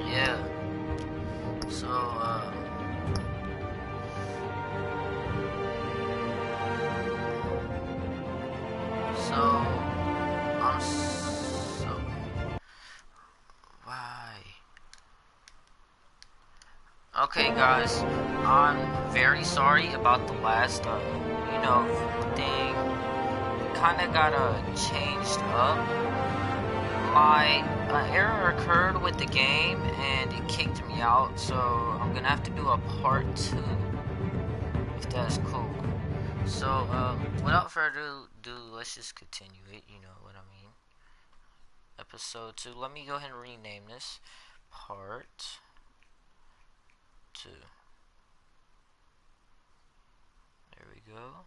Yeah. So, I'm so... Why? Okay, guys, I'm very sorry about the last, thing. Kinda got, changed up. My error occurred with the game, and it kicked me out, so I'm gonna have to do a part 2, if that's cool. So, without further ado, let's just continue it, you know what I mean. Episode 2, let me go ahead and rename this part 2. There we go.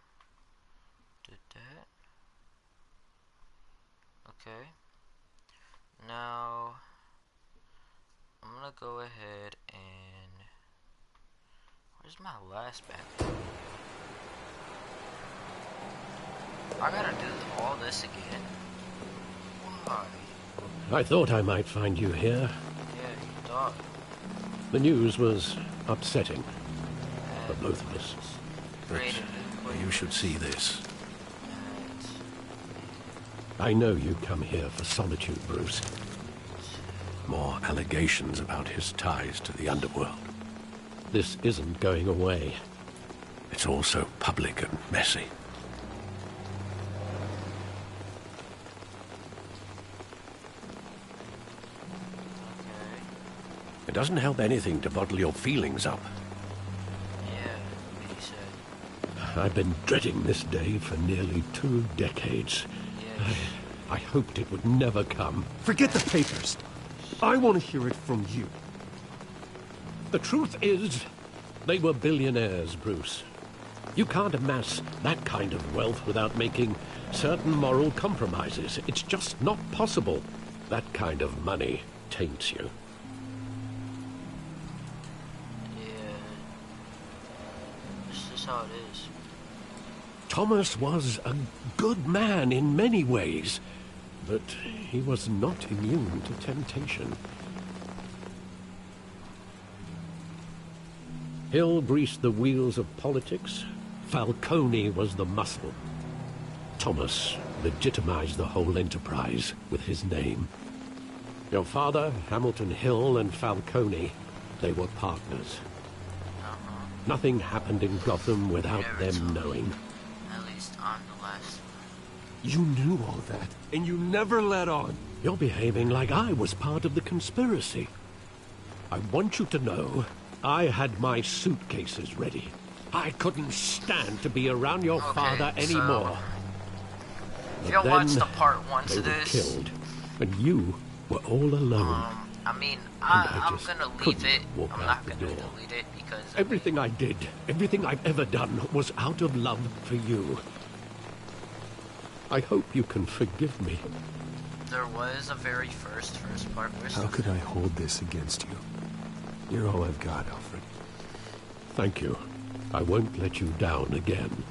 Did that. Okay. Now, I'm gonna go ahead and... Where's my last back? I gotta do all this again. Why? I thought I might find you here. Yeah, you thought. The news was upsetting for both of us. But you should see this. I know you come here for solitude, Bruce. More allegations about his ties to the underworld. This isn't going away. It's all so public and messy. It doesn't help anything to bottle your feelings up. Yeah, he said. I've been dreading this day for nearly 2 decades. Yeah. I hoped it would never come. Forget the papers. I want to hear it from you. The truth is, they were billionaires, Bruce. You can't amass that kind of wealth without making certain moral compromises. It's just not possible. That kind of money taints you. Yeah. This is how it is. Thomas was a good man in many ways, but he was not immune to temptation. Hill greased the wheels of politics. Falcone was the muscle. Thomas legitimized the whole enterprise with his name. Your father, Hamilton Hill, and Falcone, they were partners. Nothing happened in Gotham without them knowing. At least I'm the last one. You knew all that, and you never let on. You're behaving like I was part of the conspiracy. I want you to know I had my suitcases ready. I couldn't stand to be around your father anymore. If y'all watched the part 1 They to were this, killed, and you were all alone. I mean, I I'm just gonna leave couldn't it. walk I'm out not the gonna door. delete it because Everything I did, everything I've ever done, was out of love for you. I hope you can forgive me. there was a very first part. How could I hold this against you? You're all I've got, Alfred. Thank you. I won't let you down again.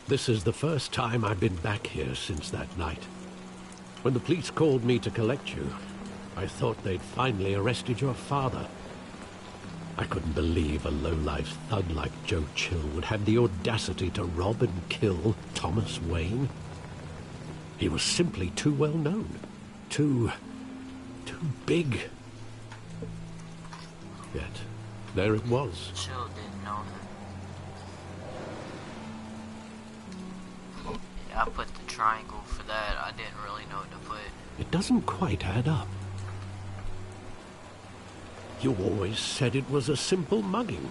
This is the first time I've been back here since that night. When the police called me to collect you, I thought they'd finally arrested your father. I couldn't believe a low-life thug like Joe Chill would have the audacity to rob and kill Thomas Wayne. He was simply too well known. Too big. Yet, there it was. Chill didn't know that. Yeah, I put the triangle for that. I didn't really know what to put. It doesn't quite add up. You always said it was a simple mugging.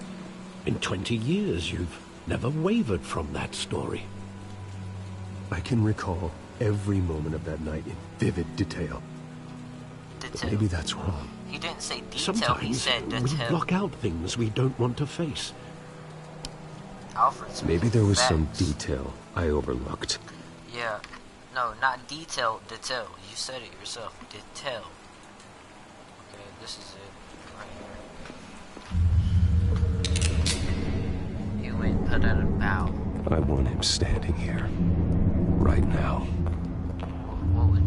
In 20 years, you've never wavered from that story. I can recall every moment of that night in vivid detail. But maybe that's wrong. He didn't say detail, he Sometimes said we detail. block out things we don't want to face. Alfred's Maybe there was some facts. detail I overlooked. Yeah. No, not detail, detail. You said it yourself. Detail. Okay, this is it. Right here. You went put out a bow. I want him standing here. right now.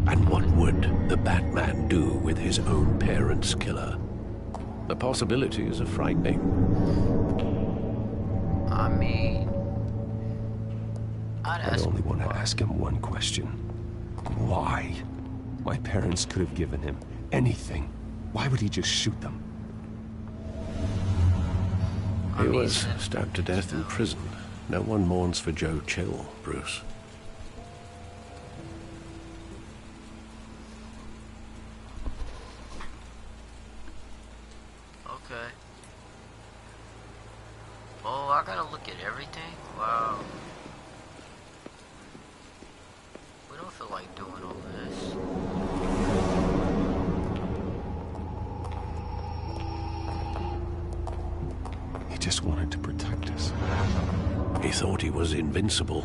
And what would the Batman do with his own parents' killer? The possibilities are frightening. I mean, I only want to ask him one question. Why? My parents could have given him anything. Why would he just shoot them? He was stabbed to death in prison. No one mourns for Joe Chill, Bruce. Okay. Oh, I gotta look at everything? Wow. We don't feel like doing all this. He just wanted to protect us. He thought he was invincible.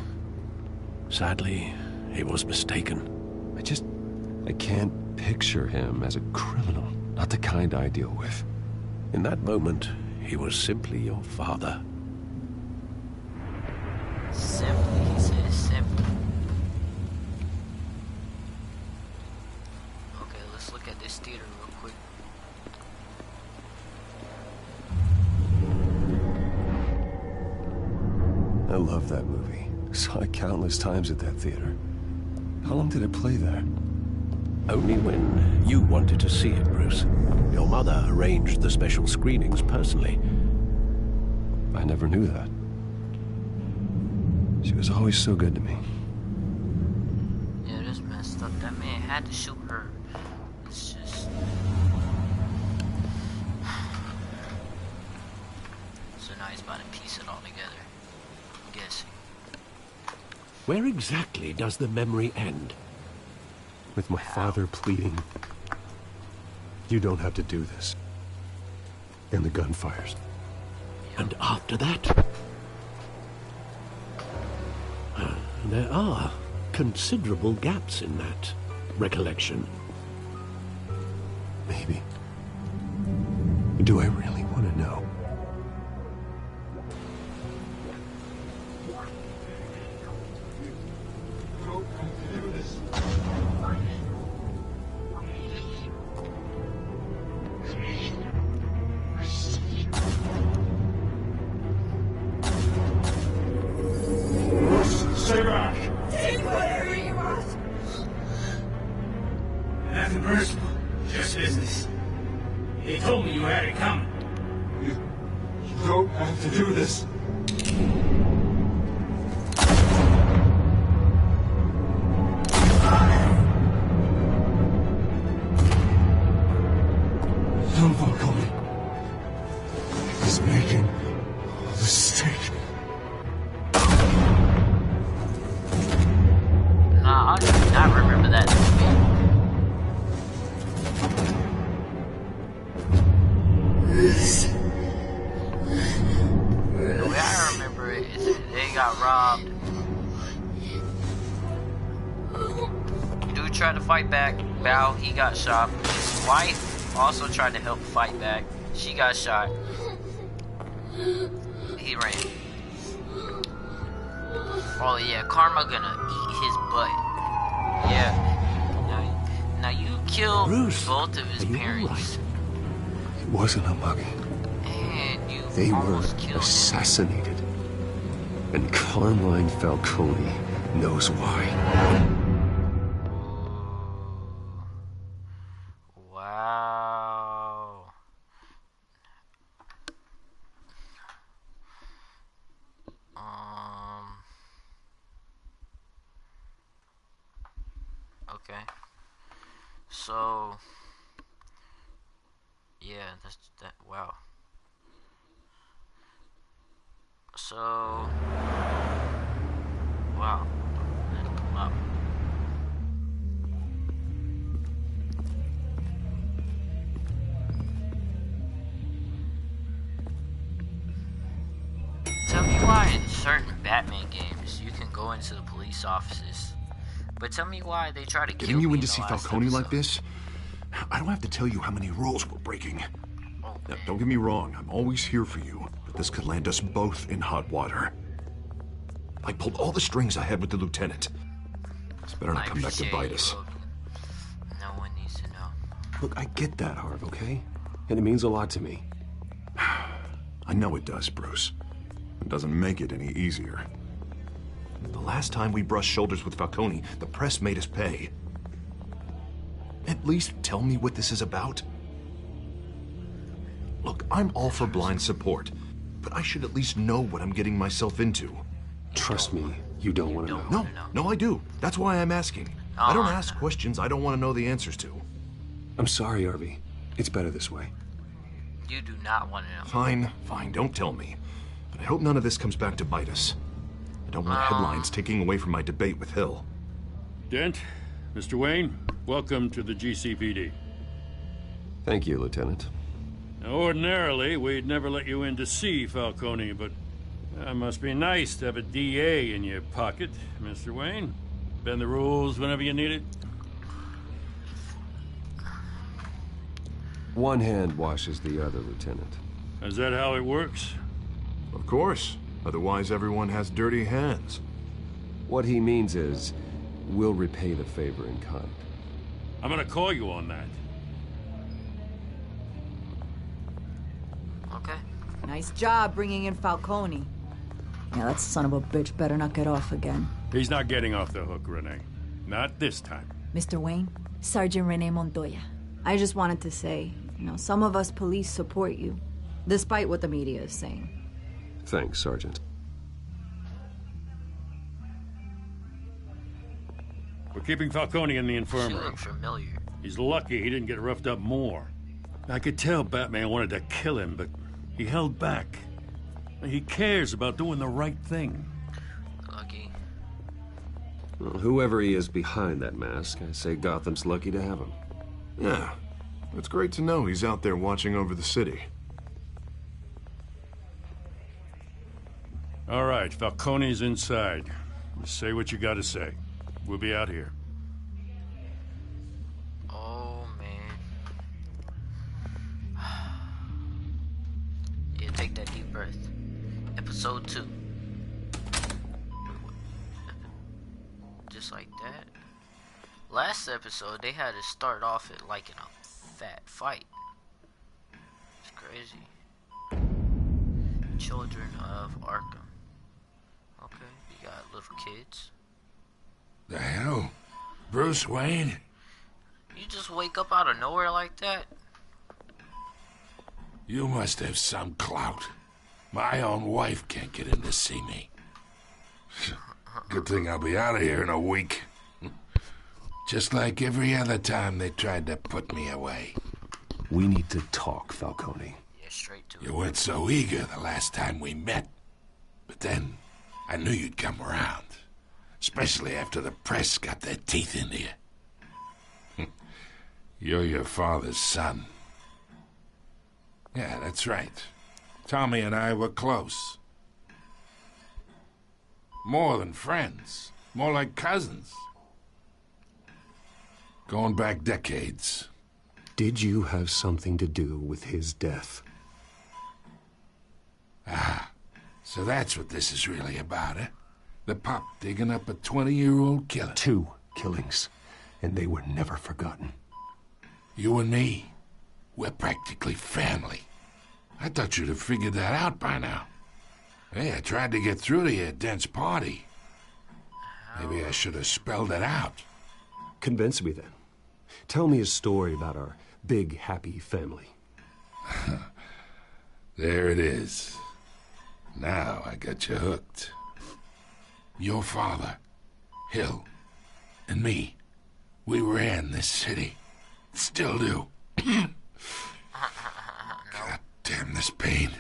Sadly, he was mistaken. I can't picture him as a criminal. Not the kind I deal with. In that moment, he was simply your father. Simply, he said simply. Okay, let's look at this theater real quick. I love that movie. Saw it countless times at that theater. How long did it play there? Only when you wanted to see it, Bruce. Your mother arranged the special screenings personally. I never knew that. She was always so good to me. Yeah, this messed up. That man had to shoot her. It's just... So now he's about to piece it all together. I'm guessing. Where exactly does the memory end? With my father pleading, "You don't have to do this." And the gun fires. And after that? There are considerable gaps in that recollection. Maybe. Do I really want to know? Stay back! Take whatever you want! Nothing personal, just business. He told me you had it coming. You don't have to do this. Don't walk on me. He's making a mistake. Nah, I do not remember that movie. The way I remember it is that they got robbed. Dude tried to fight back. Bow, he got shot. His wife also tried to help fight back. She got shot. He ran. Oh yeah, Karma gonna eat his butt. Yeah. Now you killed Bruce, both of his are you parents. all right? It wasn't a mugging. And you They were almost killed him. assassinated. And Carmine Falcone knows why. Wow. Okay. So, yeah, that's that. Wow. So, wow. Wow. Tell me why in certain Batman games you can go into the police offices, but tell me why they try to kill Getting you me in to the see last Falcone like episode. this? I don't have to tell you how many rules we're breaking. Oh, Now, don't get me wrong, I'm always here for you, but this could land us both in hot water. I pulled all the strings I had with the lieutenant. It's better not come back to bite us. No one needs to know. Look, I get that, Harv, okay? And it means a lot to me. I know it does, Bruce. It doesn't make it any easier. The last time we brushed shoulders with Falcone, the press made us pay. At least tell me what this is about. Look, I'm all for blind support, but I should at least know what I'm getting myself into. Trust me, you don't want to know. No, I do. That's why I'm asking. I don't ask questions I don't want to know the answers to. I'm sorry, Harvey. It's better this way. You do not want to know. Fine, don't tell me. But I hope none of this comes back to bite us. I don't want headlines taking away from my debate with Hill. Dent, Mr. Wayne, welcome to the GCPD. Thank you, Lieutenant. Now, ordinarily, we'd never let you in to see Falcone, but it must be nice to have a DA in your pocket, Mr. Wayne. Bend the rules whenever you need it. One hand washes the other, Lieutenant. Is that how it works? Of course. Otherwise, everyone has dirty hands. What he means is, we'll repay the favor in kind. I'm gonna call you on that. Okay. Nice job bringing in Falcone. Yeah, that son of a bitch better not get off again. He's not getting off the hook, Renee. Not this time. Mr. Wayne, Sergeant Renee Montoya. I just wanted to say, some of us police support you, despite what the media is saying. Thanks, Sergeant. We're keeping Falcone in the She infirmary. looked familiar. He's lucky he didn't get roughed up more. I could tell Batman wanted to kill him, but he held back. He cares about doing the right thing. Lucky. Well, whoever he is behind that mask, I say Gotham's lucky to have him. Yeah, it's great to know he's out there watching over the city. All right, Falcone's inside. Just say what you gotta say. We'll be out here. Oh, man. Yeah, take that deep breath. Episode 2. Just like that. Last episode, they had to start off it like in a fat fight. It's crazy. Children of Arkham. Okay, you got little kids. The hell? Bruce Wayne? You just wake up out of nowhere like that? You must have some clout. My own wife can't get in to see me. Good thing I'll be out of here in a week. Just like every other time they tried to put me away. We need to talk, Falcone. Yeah, straight to it. You weren't so eager the last time we met. But then, I knew you'd come around. Especially after the press got their teeth into you. You're your father's son. Yeah, that's right. Tommy and I were close. More than friends. More like cousins. Going back decades. Did you have something to do with his death? Ah, so that's what this is really about, eh? The pup digging up a 20-year-old killer. 2 killings, and they were never forgotten. You and me, we're practically family. I thought you'd have figured that out by now. Hey, I tried to get through to you at Dent's party. Maybe I should have spelled it out. Convince me then. Tell me a story about our big, happy family. There it is. Now I got you hooked. Your father, Hill, and me, we ran this city. Still do. God damn this pain.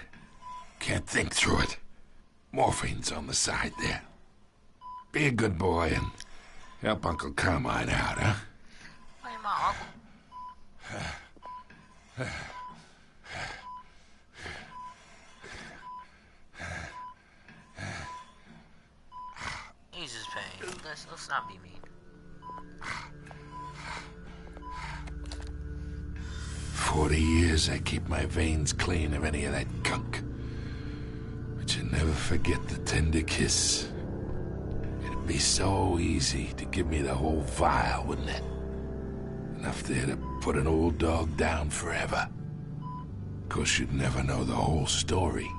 Can't think through it. Morphine's on the side there. Be a good boy and help Uncle Carmine out, huh? Hey, my uncle. Eases pain. Let's not be mean. 40 years I keep my veins clean of any of that gunk. But you never forget the tender kiss. It It'd be so easy to give me the whole vial, wouldn't it? Enough there to put an old dog down forever. Of course, you'd never know the whole story.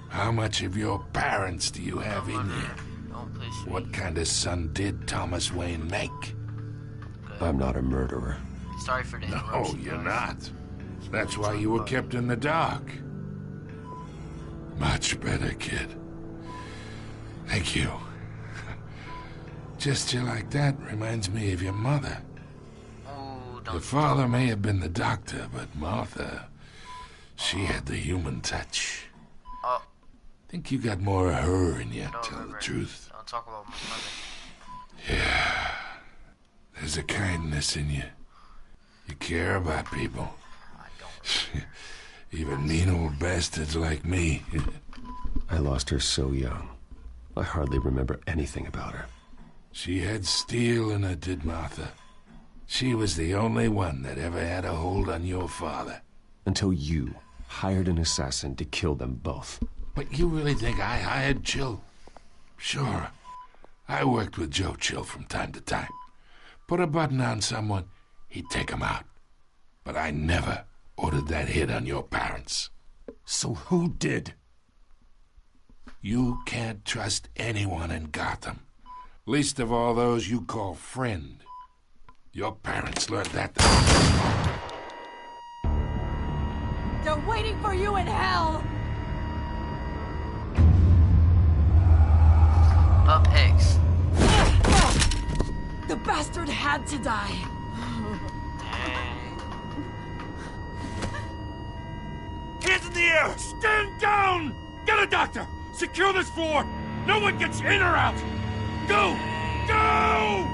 How much of your parents do you have in you? What kind of son did Thomas Wayne make? I'm not a murderer. Sorry for the No, interruption, you're guys. not. That's why you were kept in the dark. Much better, kid. Thank you. Gesture like that reminds me of your mother. Oh, Your father may have been the doctor, but Martha, she had the human touch. Oh, Think you got more of her in you, don't tell remember. the truth. Don't talk about my mother. Yeah. There's a kindness in you. You care about people. I don't. Even mean old bastards like me. I lost her so young. I hardly remember anything about her. She had steel in her, did Martha. She was the only one that ever had a hold on your father. Until you hired an assassin to kill them both. But you really think I hired Chill? Sure. I worked with Joe Chill from time to time. Put a button on someone, he'd take 'em out. But I never ordered that hit on your parents. So who did? You can't trust anyone in Gotham. Least of all those you call friend. Your parents learned that. They're waiting for you in hell! Up X. The bastard had to die. Dang. Hands in the air! Stand down! Get a doctor! Secure this floor! No one gets in or out! Go! Go!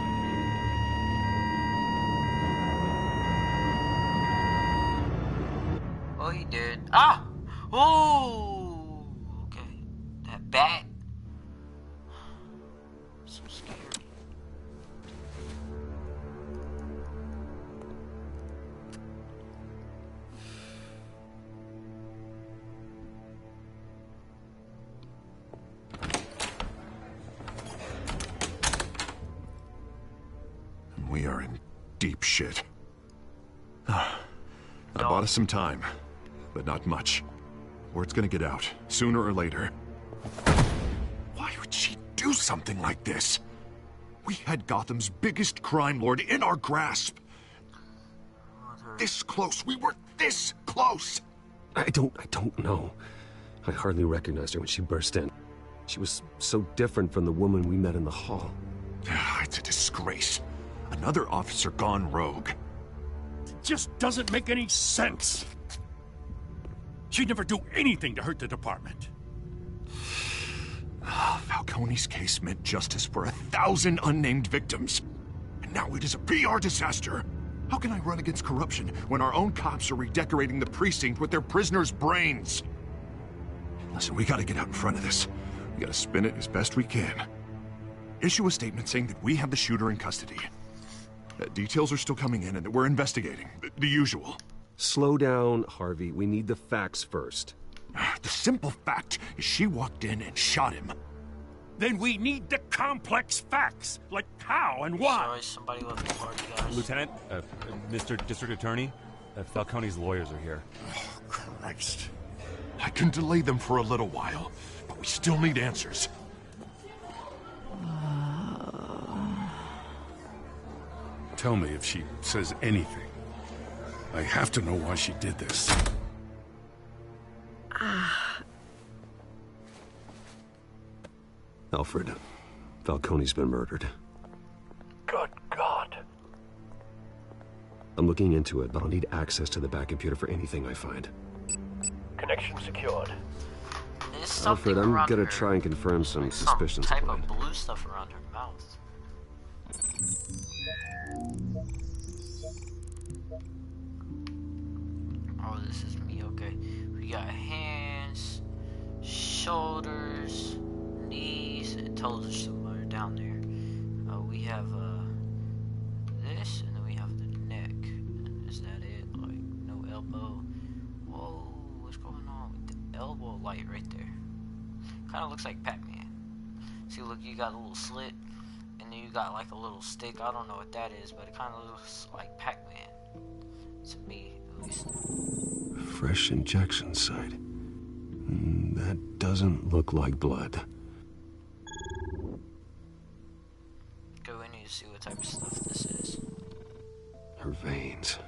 Oh, he did. Ah! Oh! Okay. That bat. So scary. We are in deep shit. I bought us some time, but not much. Word's gonna get out, sooner or later. Why would she do something like this? We had Gotham's biggest crime lord in our grasp. This close. We were this close. I don't know. I hardly recognized her when she burst in. She was so different from the woman we met in the hall. It's a disgrace. Another officer gone rogue. It just doesn't make any sense. She'd never do anything to hurt the department. Falcone's case meant justice for 1,000 unnamed victims. And now it is a PR disaster. How can I run against corruption when our own cops are redecorating the precinct with their prisoners' brains? Listen, we gotta get out in front of this. We gotta spin it as best we can. Issue a statement saying that we have the shooter in custody. Details are still coming in and that we're investigating. The usual. Slow down, Harvey. We need the facts first. The simple fact is she walked in and shot him. Then we need the complex facts, like how and why. Sorry, somebody left the party, guys. Lieutenant, Mr. District Attorney, Falcone's lawyers are here. Oh, Christ. I can delay them for a little while, but we still need answers. Tell me if she says anything. I have to know why she did this. Alfred, Falcone's been murdered. Good God. I'm looking into it, but I'll need access to the back computer for anything I find. Connection secured. There's something Alfred, I'm around gonna her- try and confirm some suspicions type of of mine. blue stuff around her mouth. Oh, this is me. Okay, we got hands, shoulders, knees, and toes are somewhere down there. We have this, and then we have the neck. Is that it? Like no elbow. Whoa, what's going on with the elbow light right there? Kind of looks like Pac-Man. See, look, you got a little slit, and then you got like a little stick. I don't know what that is, but it kind of looks like Pac-Man. To me, at least. Fresh injection site. That doesn't look like blood. Go in here to see what type of stuff this is. Her veins,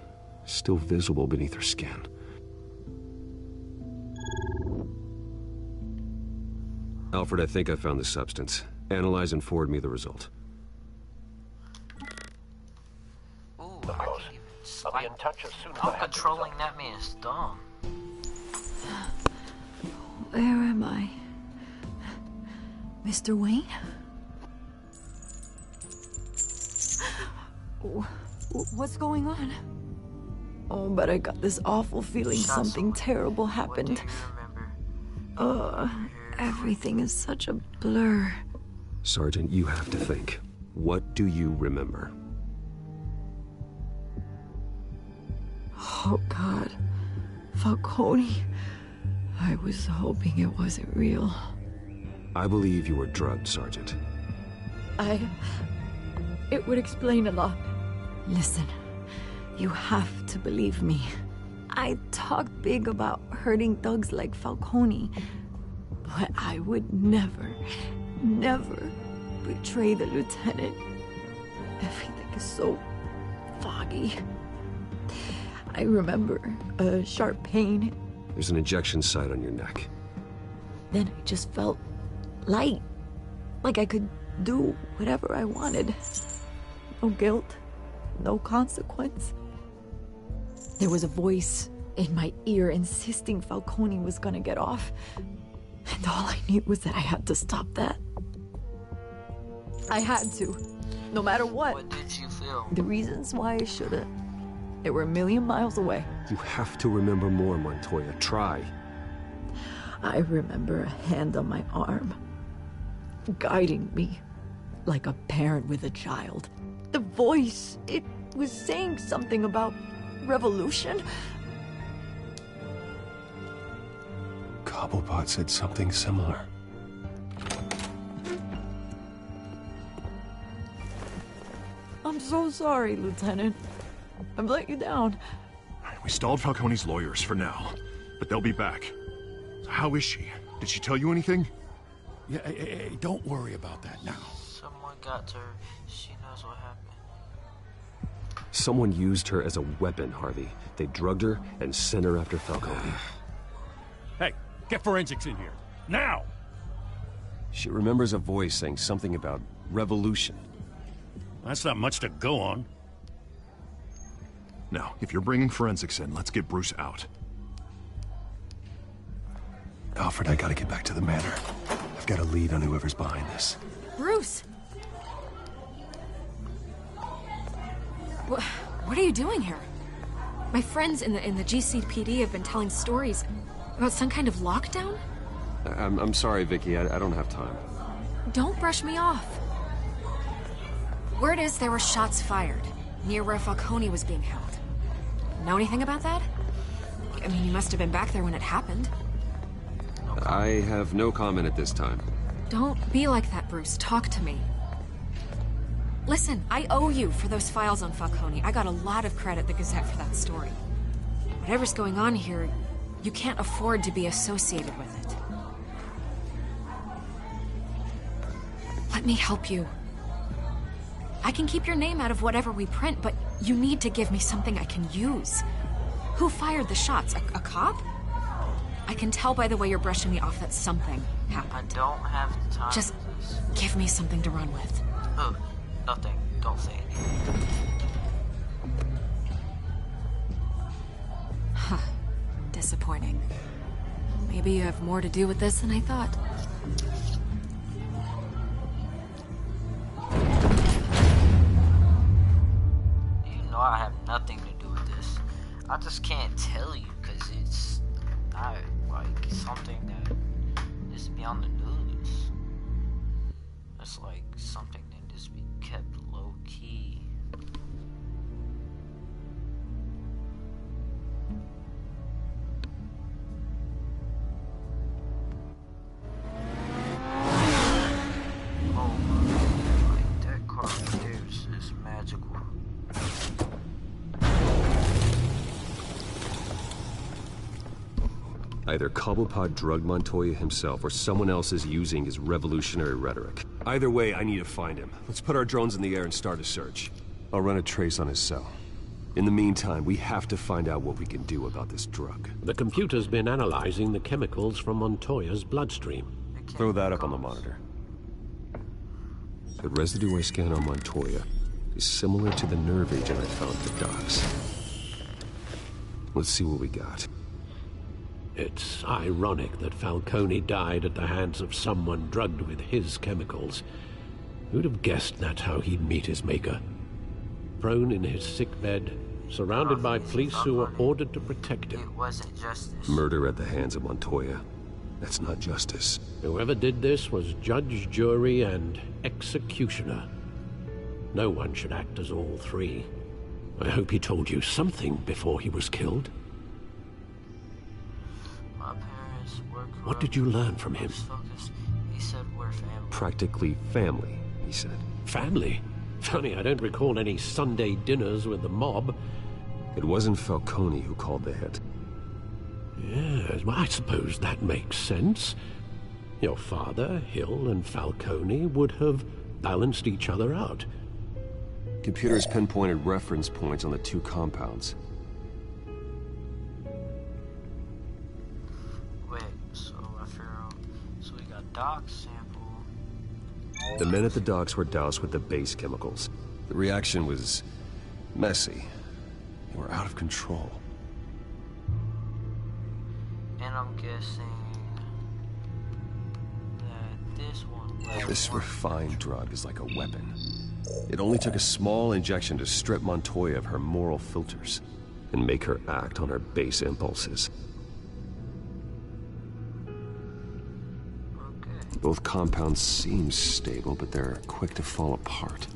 still visible beneath her skin. Alfred, I think I found the substance. Analyze and forward me the result. Ooh, I can even slide. I'm controlling that man's thumb. Where am I? Mr. Wayne? What's going on? Oh, but I got this awful feeling something terrible happened. Everything is such a blur. Sergeant, you have to think. What do you remember? Oh, God. Falcone. I was hoping it wasn't real. I believe you were drugged, Sergeant. It would explain a lot. Listen, you have to believe me. I talk big about hurting thugs like Falcone, but I would never betray the lieutenant. Everything is so foggy. I remember a sharp pain. There's an injection site on your neck. Then I just felt light, like I could do whatever I wanted. No guilt, no consequence. There was a voice in my ear insisting Falcone was gonna get off. And all I knew was that I had to stop that. I had to, no matter what. What did you feel? The reasons why I shouldn't, they were a million miles away. You have to remember more, Montoya. Try. I remember a hand on my arm, guiding me like a parent with a child. The voice, it was saying something about revolution. Cobblepot said something similar. I'm so sorry, Lieutenant. I've let you down. We stalled Falcone's lawyers for now, but they'll be back. So how is she? Did she tell you anything? Yeah, hey, don't worry about that now. Someone got to her. She knows what happened. Someone used her as a weapon, Harvey. They drugged her and sent her after Falcone. Hey, get forensics in here. Now! She remembers a voice saying something about revolution. That's not much to go on. Now, if you're bringing forensics in, let's get Bruce out. Alfred, I gotta get back to the manor. I've got a lead on whoever's behind this. Bruce! What are you doing here? My friends in the GCPD have been telling stories about some kind of lockdown? I'm sorry, Vicky. I don't have time. Don't brush me off. Word is there were shots fired near where Falcone was being held. Know anything about that? I mean, you must have been back there when it happened. I have no comment at this time. Don't be like that, Bruce. Talk to me. Listen, I owe you for those files on Falcone. I got a lot of credit at the Gazette for that story. Whatever's going on here, you can't afford to be associated with it. Let me help you. I can keep your name out of whatever we print, but you need to give me something I can use. Who fired the shots? A cop? I can tell by the way you're brushing me off that something happened. I don't have the time. Just give me something to run with. Nothing. Don't say anything. Huh. Disappointing. Maybe you have more to do with this than I thought. You know I have nothing to do with this. I just can't tell you because it's not like something that is beyond the news. It's like something that just be kept low key. Either Cobblepot drugged Montoya himself, or someone else is using his revolutionary rhetoric. Either way, I need to find him. Let's put our drones in the air and start a search. I'll run a trace on his cell. In the meantime, we have to find out what we can do about this drug. The computer's been analyzing the chemicals from Montoya's bloodstream. Throw that up on the monitor. The residue I scan on Montoya is similar to the nerve agent I found at the docks. Let's see what we got. It's ironic that Falcone died at the hands of someone drugged with his chemicals. Who'd have guessed that's how he'd meet his maker? Prone in his sickbed, surrounded by police who were ordered to protect him. It wasn't justice. Murder at the hands of Montoya. That's not justice. Whoever did this was judge, jury, and executioner. No one should act as all three. I hope he told you something before he was killed. My parents were corrupt. What did you learn from him? He said we're family. Practically family, he said. Family? Funny, I don't recall any Sunday dinners with the mob. It wasn't Falcone who called the hit. Yes, well, I suppose that makes sense. Your father, Hill, and Falcone would have balanced each other out. Computers pinpointed reference points on the two compounds. Wait, so we got Doc sample. The men at the docks were doused with the base chemicals. The reaction was messy. They were out of control. And I'm guessing that this one... This refined drug is like a weapon. It only took a small injection to strip Montoya of her moral filters and make her act on her base impulses. Okay. Both compounds seem stable, but they're quick to fall apart.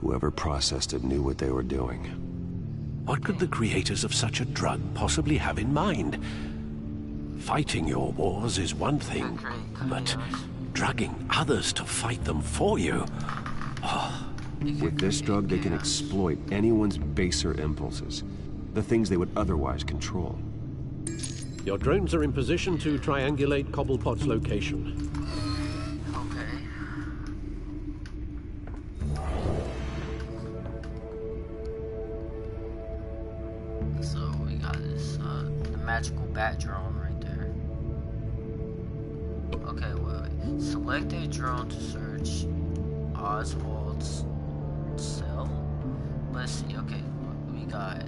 Whoever processed it knew what they were doing. What could the creators of such a drug possibly have in mind? Fighting your wars is one thing, but drugging others to fight them for you... With this drug, they can exploit anyone's baser impulses, the things they would otherwise control. Your drones are in position to triangulate Cobblepot's location. Okay. So we got this, the magical bat drone right there. Okay, wait. Select a drone to search Oswald's cell. Let's see. Okay, we got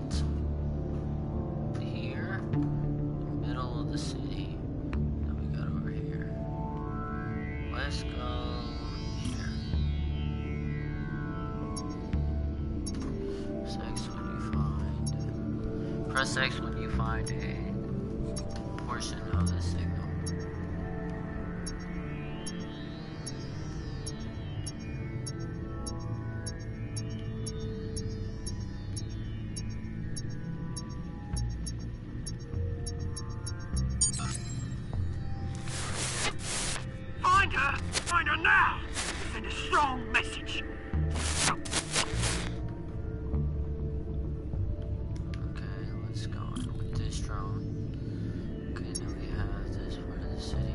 here, middle of the city. Then we got over here. Let's go here. Press X when you find. Press X when you find a portion of the signal. Find her now! Send a strong message. Okay, let's go on with this drone. Okay, now we have this part of the city.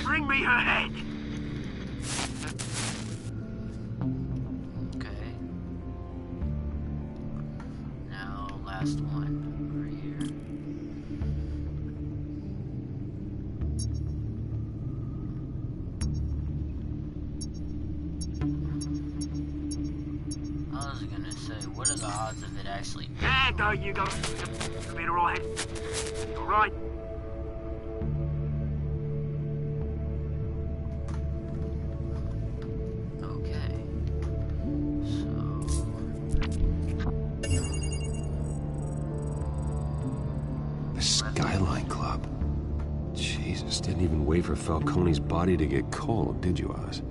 Bring me her head! Okay. Now, last one over here. I was gonna say, what are the odds of it actually... There go, you go. Come in, alright? Alright? Didn't even wait for Falcone's body to get cold, did you, Oz?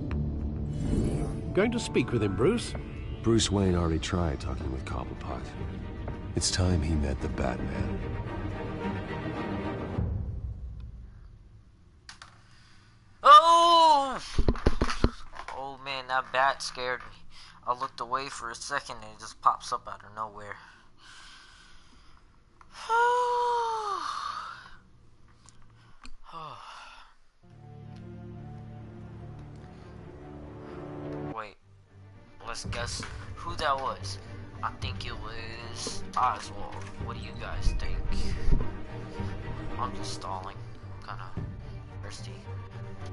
Going to speak with him, Bruce? Bruce Wayne already tried talking with Cobblepot. It's time he met the Batman. Oh! Oh man, that bat scared me. I looked away for a second and it just pops up out of nowhere. Wait, let's guess who that was. I think it was Oswald. What do you guys think? I'm just stalling. I'm kind of thirsty.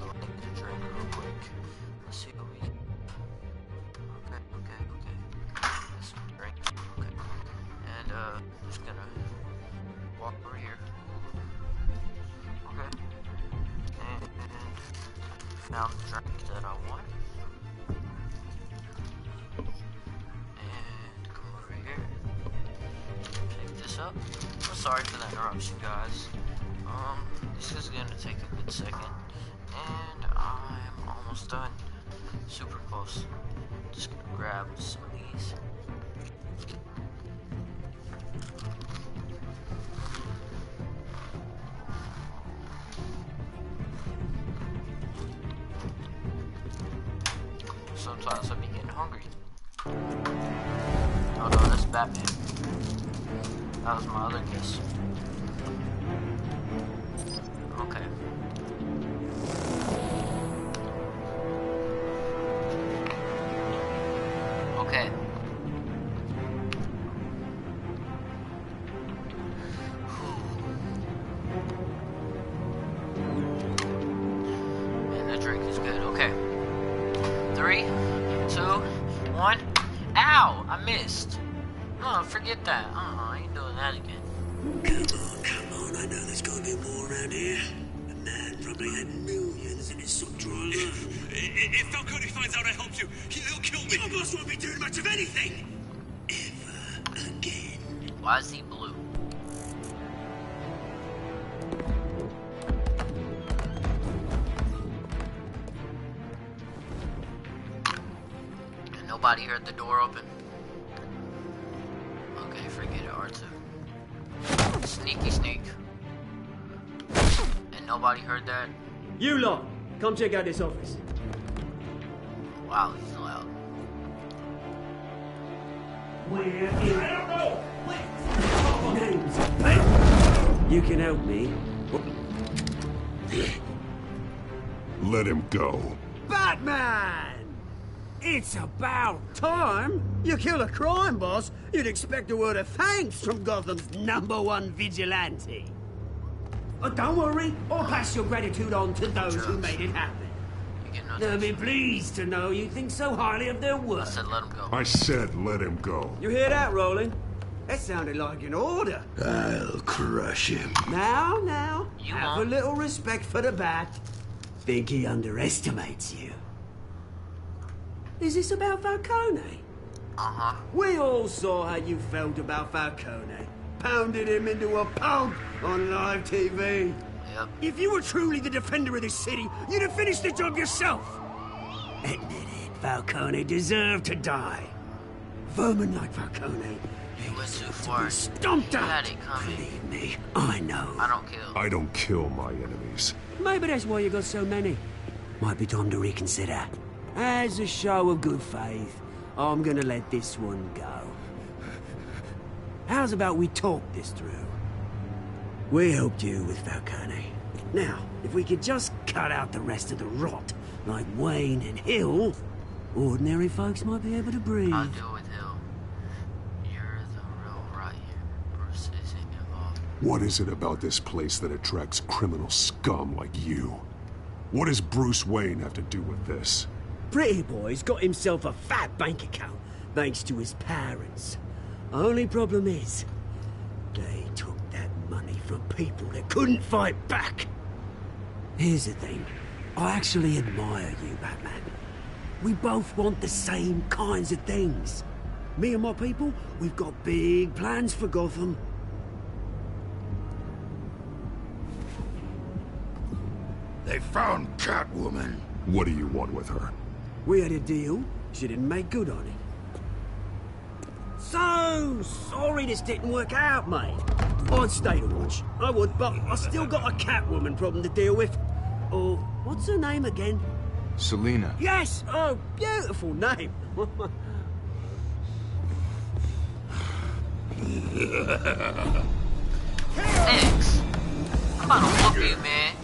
Go take a drink real quick. Let's see what we can. Okay. Get some drink. Okay. And just gonna walk over here. Okay. And found the drink that I want. And come over here. Pick this up. I'm sorry for the interruption, guys. This is gonna take a good second. And I'm almost done. Super close. Just gonna grab some of these. Sometimes I be getting hungry. Oh no, that's Batman. That was my other guess. Okay. Okay. And the drink is good. Okay. 3, 2, 1. Ow! I missed. Oh, forget that. I ain't doing that again. Come on. I know there's gonna be more around here. The man probably had millions in his sock drawer alone. If Falcone finds out I helped you, he'll kill me. Your boss won't be doing much of anything. Ever again. Why is he blue? And nobody heard the door open? Okay, forget it, R2. Sneaky sneak. And nobody heard that? You lot, come check out this office. Wow, he's loud. Where is... I don't know! Wait! Names. You can help me. Let him go. Batman! It's about time. You kill a crime boss, you'd expect a word of thanks from Gotham's #1 vigilante. But don't worry, I'll pass your gratitude on to those who made it happen. They'll be pleased to know you think so highly of their work. I said let him go. I said let him go. You hear that, Roland? That sounded like an order. I'll crush him. Now, You have won't. a little respect for the Bat. Think he underestimates you. Is this about Falcone? Uh-huh. We all saw how you felt about Falcone. Pounded him into a pulp on live TV. Yep. If you were truly the defender of this city, you'd have finished the job yourself. Admit it, Falcone deserved to die. Vermin like Falcone. You went too far. Stomped You out. had it coming. Believe me, I know. I don't kill. I don't kill my enemies. Maybe that's why you got so many. Might be time to reconsider. As a show of good faith, I'm gonna let this one go. How's about we talk this through? We helped you with Falcone. Now, if we could just cut out the rest of the rot, like Wayne and Hill, ordinary folks might be able to breathe. I'll deal with Hill. You're the real right here. Bruce isn't involved. What is it about this place that attracts criminal scum like you? What does Bruce Wayne have to do with this? Pretty Boy's got himself a fat bank account, thanks to his parents. Only problem is, they took that money from people that couldn't fight back. Here's the thing. I actually admire you, Batman. We both want the same kinds of things. Me and my people, we've got big plans for Gotham. They found Catwoman. What do you want with her? We had a deal. She didn't make good on it. So sorry this didn't work out, mate. I'd stay to watch. I would, but I still got a Catwoman problem to deal with. Oh, what's her name again? Selina. Yes! Oh, beautiful name. Thanks. I'm about to whoop you, man.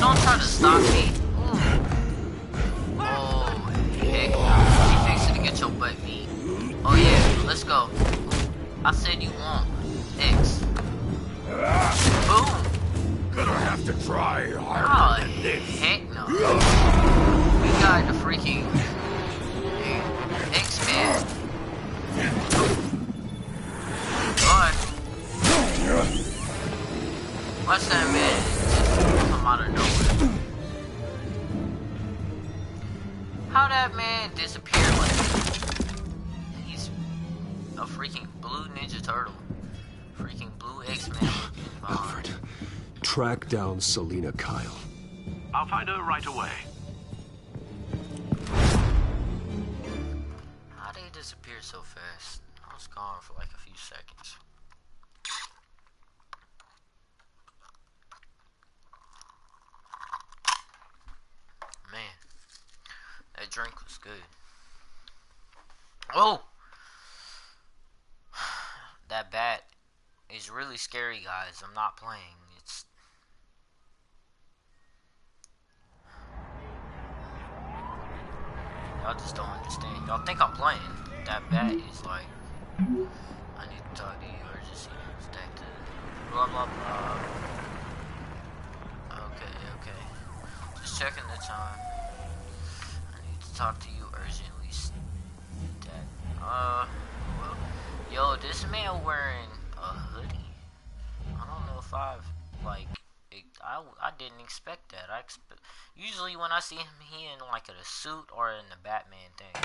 Don't try to stop me. Oh, heck no. She fixing to get your butt beat. Oh yeah, let's go. I said you won't. X. Boom. Gonna have to try harder Oh, than this. heck no. We got the freaking X-Men. God. Watch that man just come out of nowhere. How that man disappeared like he's a freaking blue Ninja Turtle. Freaking blue X-Men. Alfred, track down Selina Kyle. I'll find her right away. How'd they disappear so fast? I was gone for like a few seconds. Man, that drink was good. Oh! That bat is really scary, guys. I'm not playing. It's... Y'all just don't understand. Y'all think I'm playing. That bat is like... I need to talk to you. Urgency. Stack to... Blah, blah, blah. Okay. Just checking the time. I need to talk to you urgently. Stat. Well... Yo, this man wearing a hoodie. I don't know if I've, like... I didn't expect that. Usually when I see him, he in like a suit or in the Batman thing,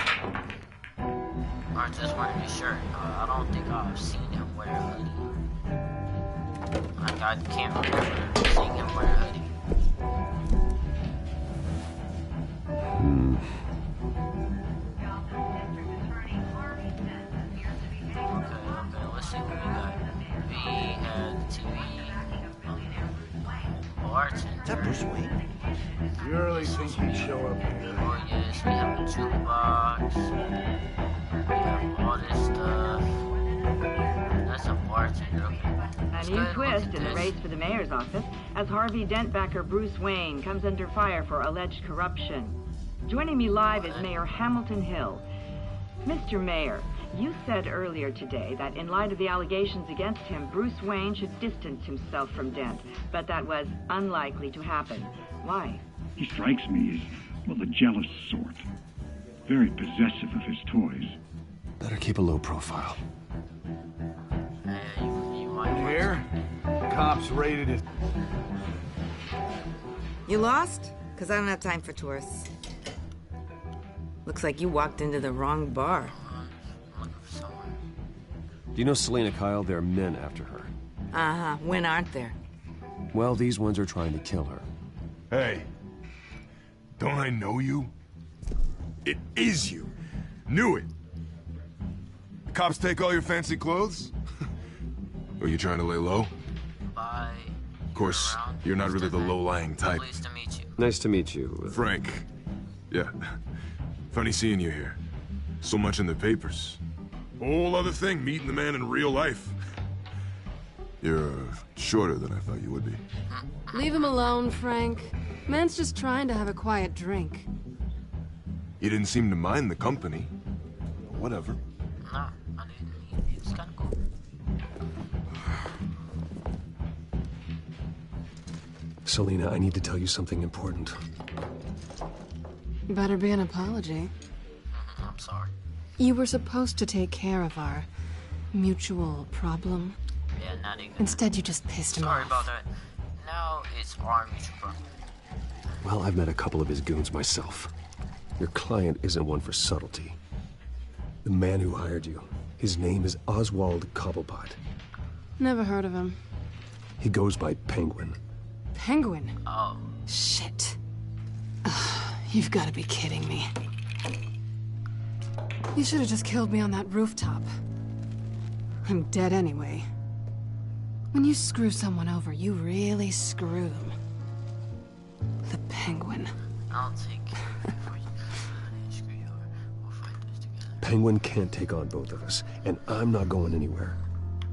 or just wearing a shirt. I don't think I've seen him wear a hoodie. Like I can't remember seeing him wear a hoodie. Okay. Let's see what we got. We had TV. Is that Bruce Wayne? You really think he'd show up here? Oh yes, we have a jukebox. We have all this stuff. That's a bartender. Okay. A new twist in the race for the mayor's office as Harvey Dentbacker Bruce Wayne comes under fire for alleged corruption. Joining me live is Mayor Hamilton Hill. Mr. Mayor, you said earlier today that in light of the allegations against him, Bruce Wayne should distance himself from Dent, but that was unlikely to happen. Why? He strikes me as, well, the jealous sort. Very possessive of his toys. Better keep a low profile. You hear? Cops raided it. You lost? Because I don't have time for tourists. Looks like you walked into the wrong bar. Do you know Selina Kyle? There are men after her. Uh-huh. When aren't there? Well, these ones are trying to kill her. Hey. Don't I know you? It is you. Knew it. The cops take all your fancy clothes? Are you trying to lay low? Bye. Of course, you're not really the low-lying type. Pleased to meet you. Nice to meet you. Frank. Yeah. Funny seeing you here. So much in the papers. Whole other thing, meeting the man in real life. You're shorter than I thought you would be. Leave him alone, Frank. Man's just trying to have a quiet drink. You didn't seem to mind the company. Whatever. No, I didn't. It's kind of cool. Selina, I need to tell you something important. Better be an apology. I'm sorry. You were supposed to take care of our mutual problem. Yeah, not even. Instead, you just pissed him Sorry off. about that. Now it's our mutual problem. Well, I've met a couple of his goons myself. Your client isn't one for subtlety. The man who hired you, his name is Oswald Cobblepot. Never heard of him. He goes by Penguin. Penguin? Oh. Shit. Ugh, you've got to be kidding me. You should have just killed me on that rooftop. I'm dead anyway. When you screw someone over, you really screw them. The Penguin. I'll take it before you screw you over. We'll fight this together. Penguin can't take on both of us, and I'm not going anywhere.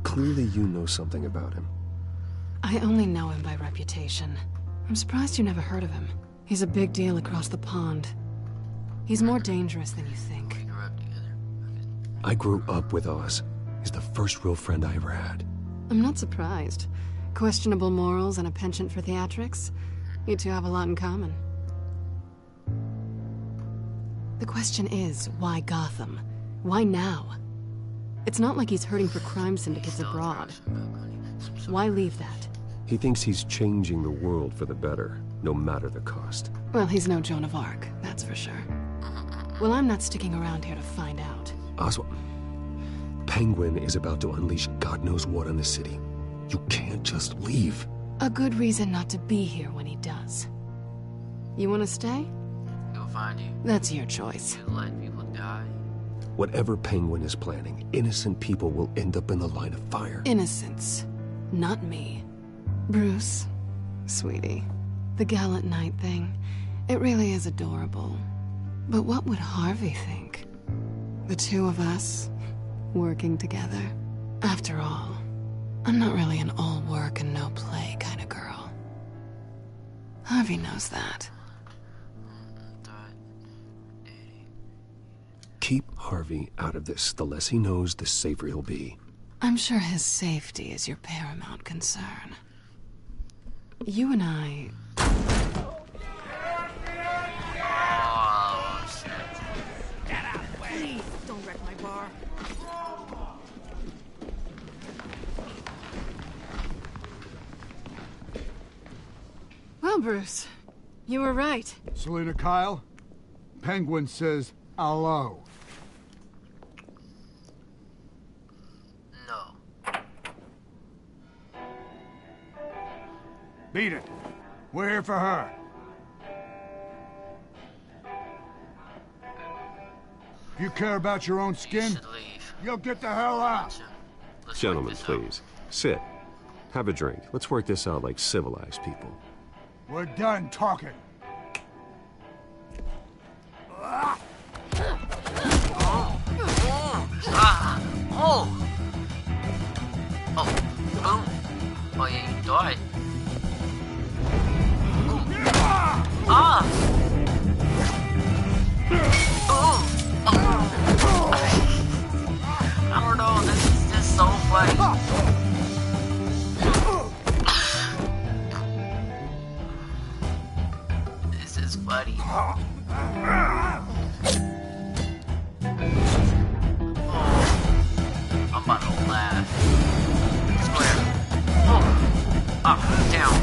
Clearly you know something about him. I only know him by reputation. I'm surprised you never heard of him. He's a big deal across the pond. He's more dangerous than you think. We grew up together. I grew up with Oz. He's the first real friend I ever had. I'm not surprised. Questionable morals and a penchant for theatrics. You two have a lot in common. The question is, why Gotham? Why now? It's not like he's hurting for crime syndicates abroad. Why leave that? He thinks he's changing the world for the better, no matter the cost. Well, he's no Joan of Arc, that's for sure. Well, I'm not sticking around here to find out. Oswald, Penguin is about to unleash God knows what on the city. You can't just leave. A good reason not to be here when he does. You want to stay? He'll find you. That's your choice. You let people die. Whatever Penguin is planning, innocent people will end up in the line of fire. Innocence. Not me. Bruce, sweetie, the gallant knight thing, it really is adorable. But what would Harvey think? The two of us, working together. After all, I'm not really an all work and no play kind of girl. Harvey knows that. Keep Harvey out of this. The less he knows, the safer he'll be. I'm sure his safety is your paramount concern. You and I... Get out, please! Don't wreck my bar. Well, Bruce, you were right. Selina Kyle, Penguin says hello. Beat it. We're here for her. If you care about your own skin, you'll get the hell out. Gentlemen, please. Sit. Have a drink. Let's work this out like civilized people. We're done talking. Boom. Oh yeah, you died. I don't know, this is just so funny. This is funny. Oh, I'm about to laugh. Square. Oh. Up, down.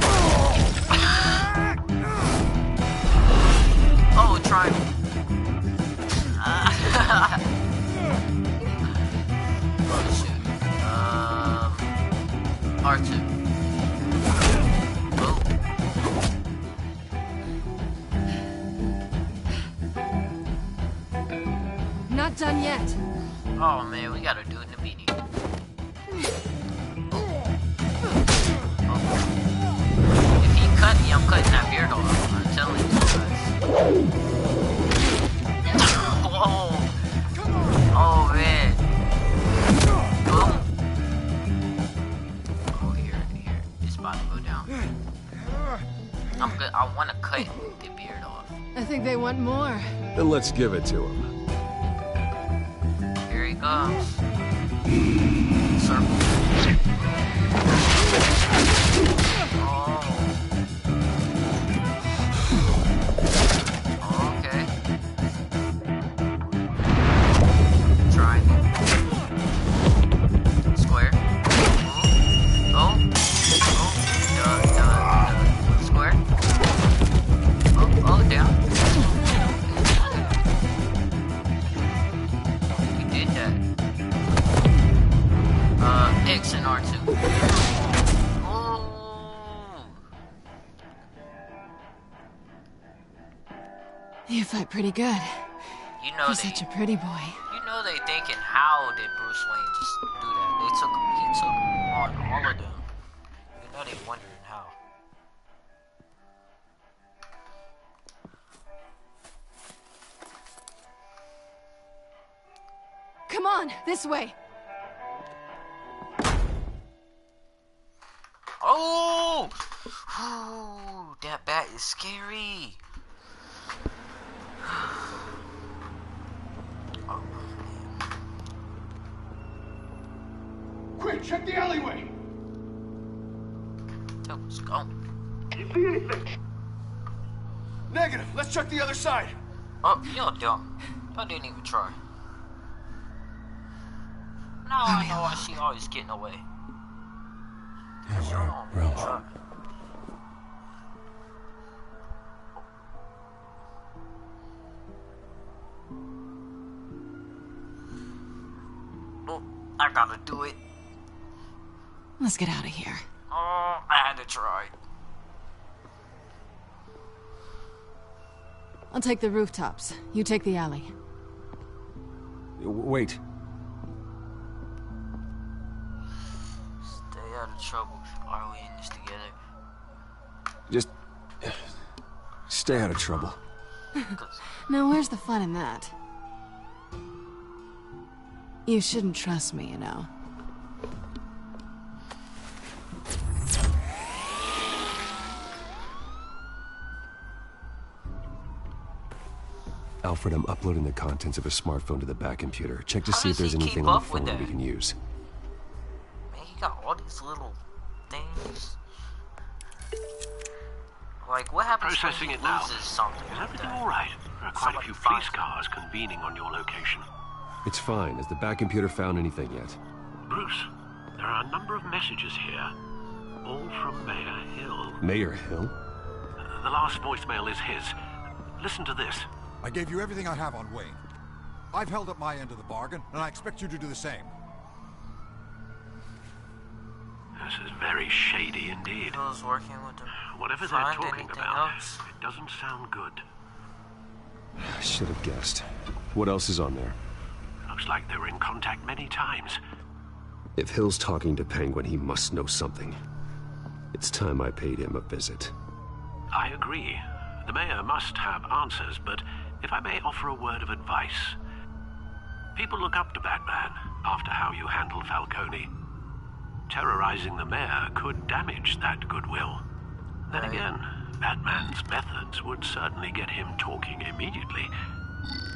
Oh, triangle. Oh, shoot. R2. Oh. Not done yet. Oh, man, we gotta do it in the beanie. If he cut me, I'm cutting that beard off. I'm telling you guys. Whoa. Oh, man. Boom. Oh, here. It's about to go down. I'm good. I want to cut the beard off. I think they want more. Then let's give it to him. Here he comes. Circle. Oh, okay. Triangle. Square. Oh. Square. Oh, down. We did that. X and R2. Oh. fight pretty good. You know You're such a pretty boy. You know they thinking, how did Bruce Wayne just do that? He took on all of them. You know they wondering how. Come on, this way. Oh! Oh, that bat is scary. Quick, check the alleyway. Let's go. You see anything? Negative. Let's check the other side. Oh, you're dumb. I didn't even try. Now I know why she always getting away. Oh, I gotta do it. Let's get out of here. Oh, I had to try. I'll take the rooftops. You take the alley. Wait. Stay out of trouble. Are we in this together? Just... stay out of trouble. Now, where's the fun in that? You shouldn't trust me, you know. Alfred, I'm uploading the contents of a smartphone to the back computer. Check to How see if does there's he anything keep on the up with phone that? we can use. Man, he got all these little things. Like, what happens Processing when he it now. loses something? Is like everything that? all right? There are quite a few police cars convening on your location. It's fine. Has the back computer found anything yet? Bruce, there are a number of messages here, all from Mayor Hill. Mayor Hill? The last voicemail is his. Listen to this. I gave you everything I have on Wayne. I've held up my end of the bargain, and I expect you to do the same. This is very shady indeed. Hill's working with them. Whatever they're Find talking anything about, else? it doesn't sound good. I should have guessed. What else is on there? Looks like they were in contact many times. If Hill's talking to Penguin, he must know something. It's time I paid him a visit. I agree. The mayor must have answers, but if I may offer a word of advice. People look up to Batman after how you handled Falcone. Terrorizing the mayor could damage that goodwill. Then again, Batman's methods would certainly get him talking immediately.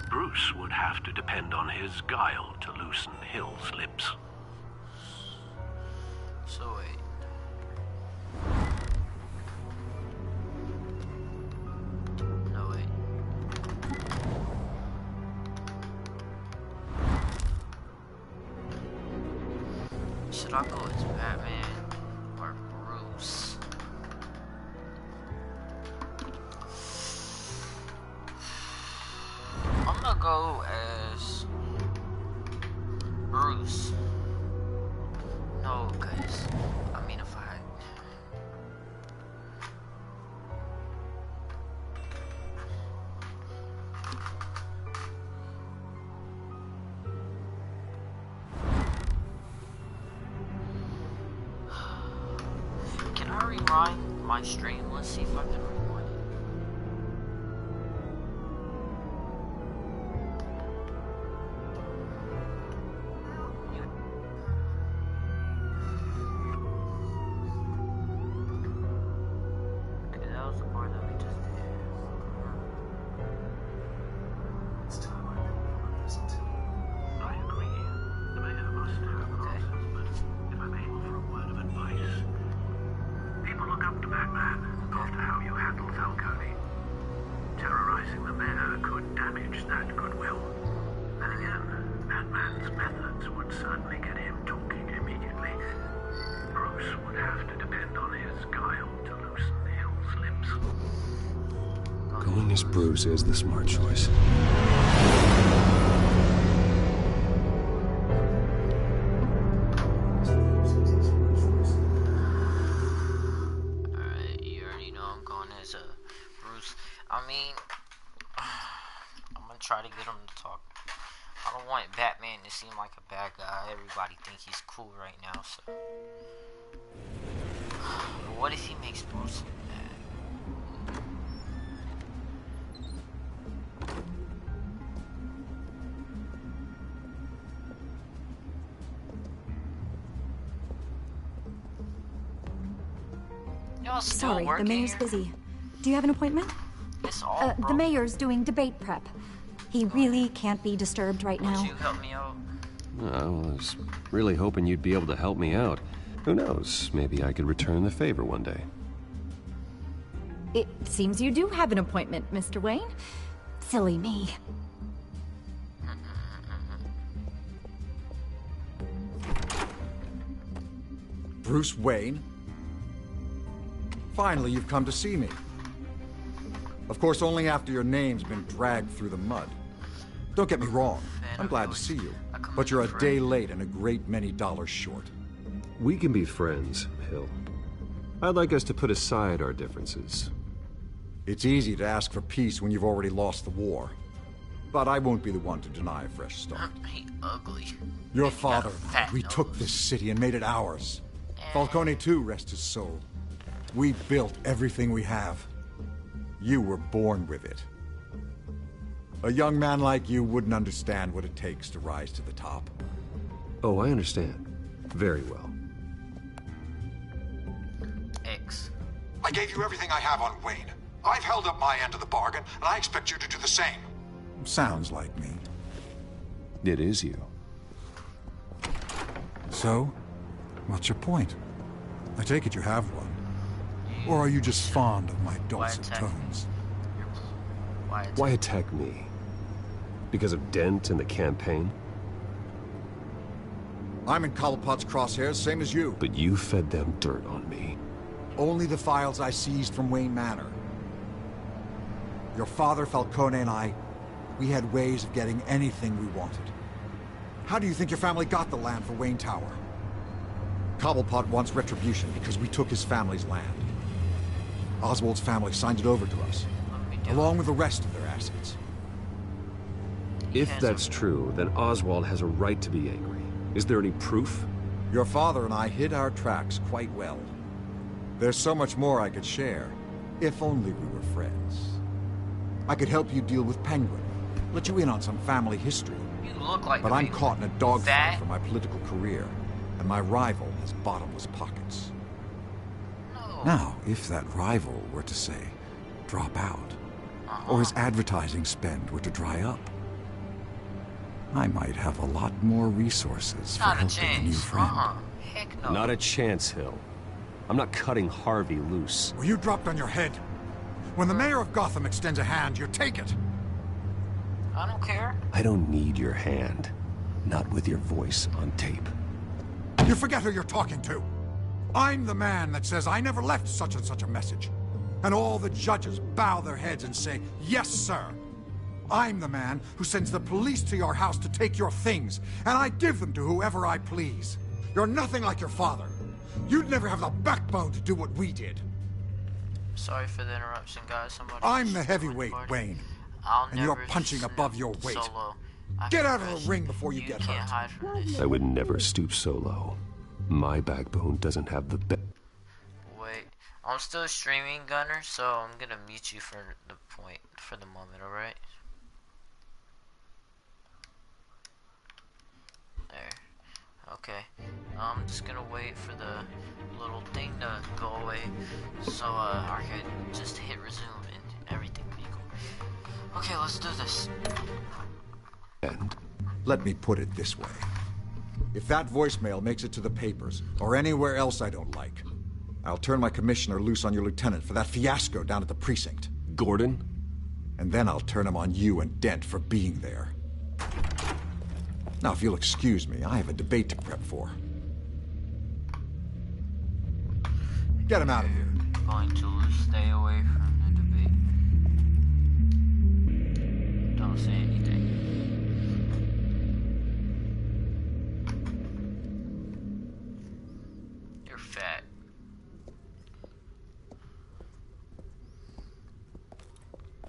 Bruce would have to depend on his guile to loosen Hill's lips. So wait. No wait. Should I go as Batman or Bruce? I'm gonna go as Bruce. No, cause I mean if I can I rewind my stream? Let's see if I can rewind it. Okay, that was the part that we just did. It's time I paid him a visit. I agree. The mayor must have answers, but if I may offer a word of advice. People look up to Batman after how you handled Falcone. Terrorizing the mayor could damage that goodwill. Then again, Batman's methods would certainly get him talking immediately. Bruce would have to depend on his guile to loosen Hill's lips. Going as Bruce is the smart choice. Alright, you already know I'm going as Bruce. I mean, try to get him to talk. I don't want Batman to seem like a bad guy. Everybody think he's cool right now, so. But what if he makes Bruce mad? Sorry, the mayor's busy. Do you have an appointment? The mayor's doing debate prep. He really can't be disturbed right now. Would you help me out? I was really hoping you'd be able to help me out. Who knows? Maybe I could return the favor one day. It seems you do have an appointment, Mr. Wayne. Silly me. Bruce Wayne? Finally, you've come to see me. Of course, only after your name's been dragged through the mud. Don't get me wrong, I'm glad to see you. But you're a day late and a great many dollars short. We can be friends, Hill. I'd like us to put aside our differences. It's easy to ask for peace when you've already lost the war. But I won't be the one to deny a fresh start. He ugly. Your father and I, we took this city and made it ours. Falcone too, rest his soul. We built everything we have. You were born with it. A young man like you wouldn't understand what it takes to rise to the top. Oh, I understand. Very well. X. I gave you everything I have on Wayne. I've held up my end of the bargain, and I expect you to do the same. Sounds like me. It is you. So, what's your point? I take it you have one. Or are you just fond of my dulcet tones? Why attack me? Because of Dent and the campaign? I'm in Cobblepot's crosshairs, same as you. But you fed them dirt on me. Only the files I seized from Wayne Manor. Your father, Falcone, and I, we had ways of getting anything we wanted. How do you think your family got the land for Wayne Tower? Cobblepot wants retribution because we took his family's land. Oswald's family signed it over to us, along with the rest of their assets. If that's true, then Oswald has a right to be angry. Is there any proof? Your father and I hid our tracks quite well. There's so much more I could share, if only we were friends. I could help you deal with Penguin, let you in on some family history. You look like but I'm caught in a dogfight for my political career, and my rival has bottomless pockets. Now, if that rival were to say, drop out, or his advertising spend were to dry up, I might have a lot more resources for helping a new friend. Heck no. Not a chance, Hill. I'm not cutting Harvey loose. Well, you dropped on your head. When the mayor of Gotham extends a hand, you take it. I don't care. I don't need your hand. Not with your voice on tape. You forget who you're talking to. I'm the man that says I never left such and such a message. And all the judges bow their heads and say, yes, sir. I'm the man who sends the police to your house to take your things, and I give them to whoever I please. You're nothing like your father. You'd never have the backbone to do what we did. Sorry for the interruption, guys. I'm the heavyweight, Wayne. And you're punching above your weight. Get out of the ring before you get hurt. I would never stoop so low. My backbone doesn't have the Wait, I'm still streaming, Gunner, so I'm gonna mute you for the moment, alright? There. Okay. I'm just gonna wait for the little thing to go away, so I can just hit resume and everything will be cool. Okay, let's do this. And let me put it this way. If that voicemail makes it to the papers, or anywhere else I don't like, I'll turn my commissioner loose on your lieutenant for that fiasco down at the precinct. Gordon? And then I'll turn him on you and Dent for being there. Now, if you'll excuse me, I have a debate to prep for. Get him out of here. Going to stay away from the debate. Don't say anything. You're fat.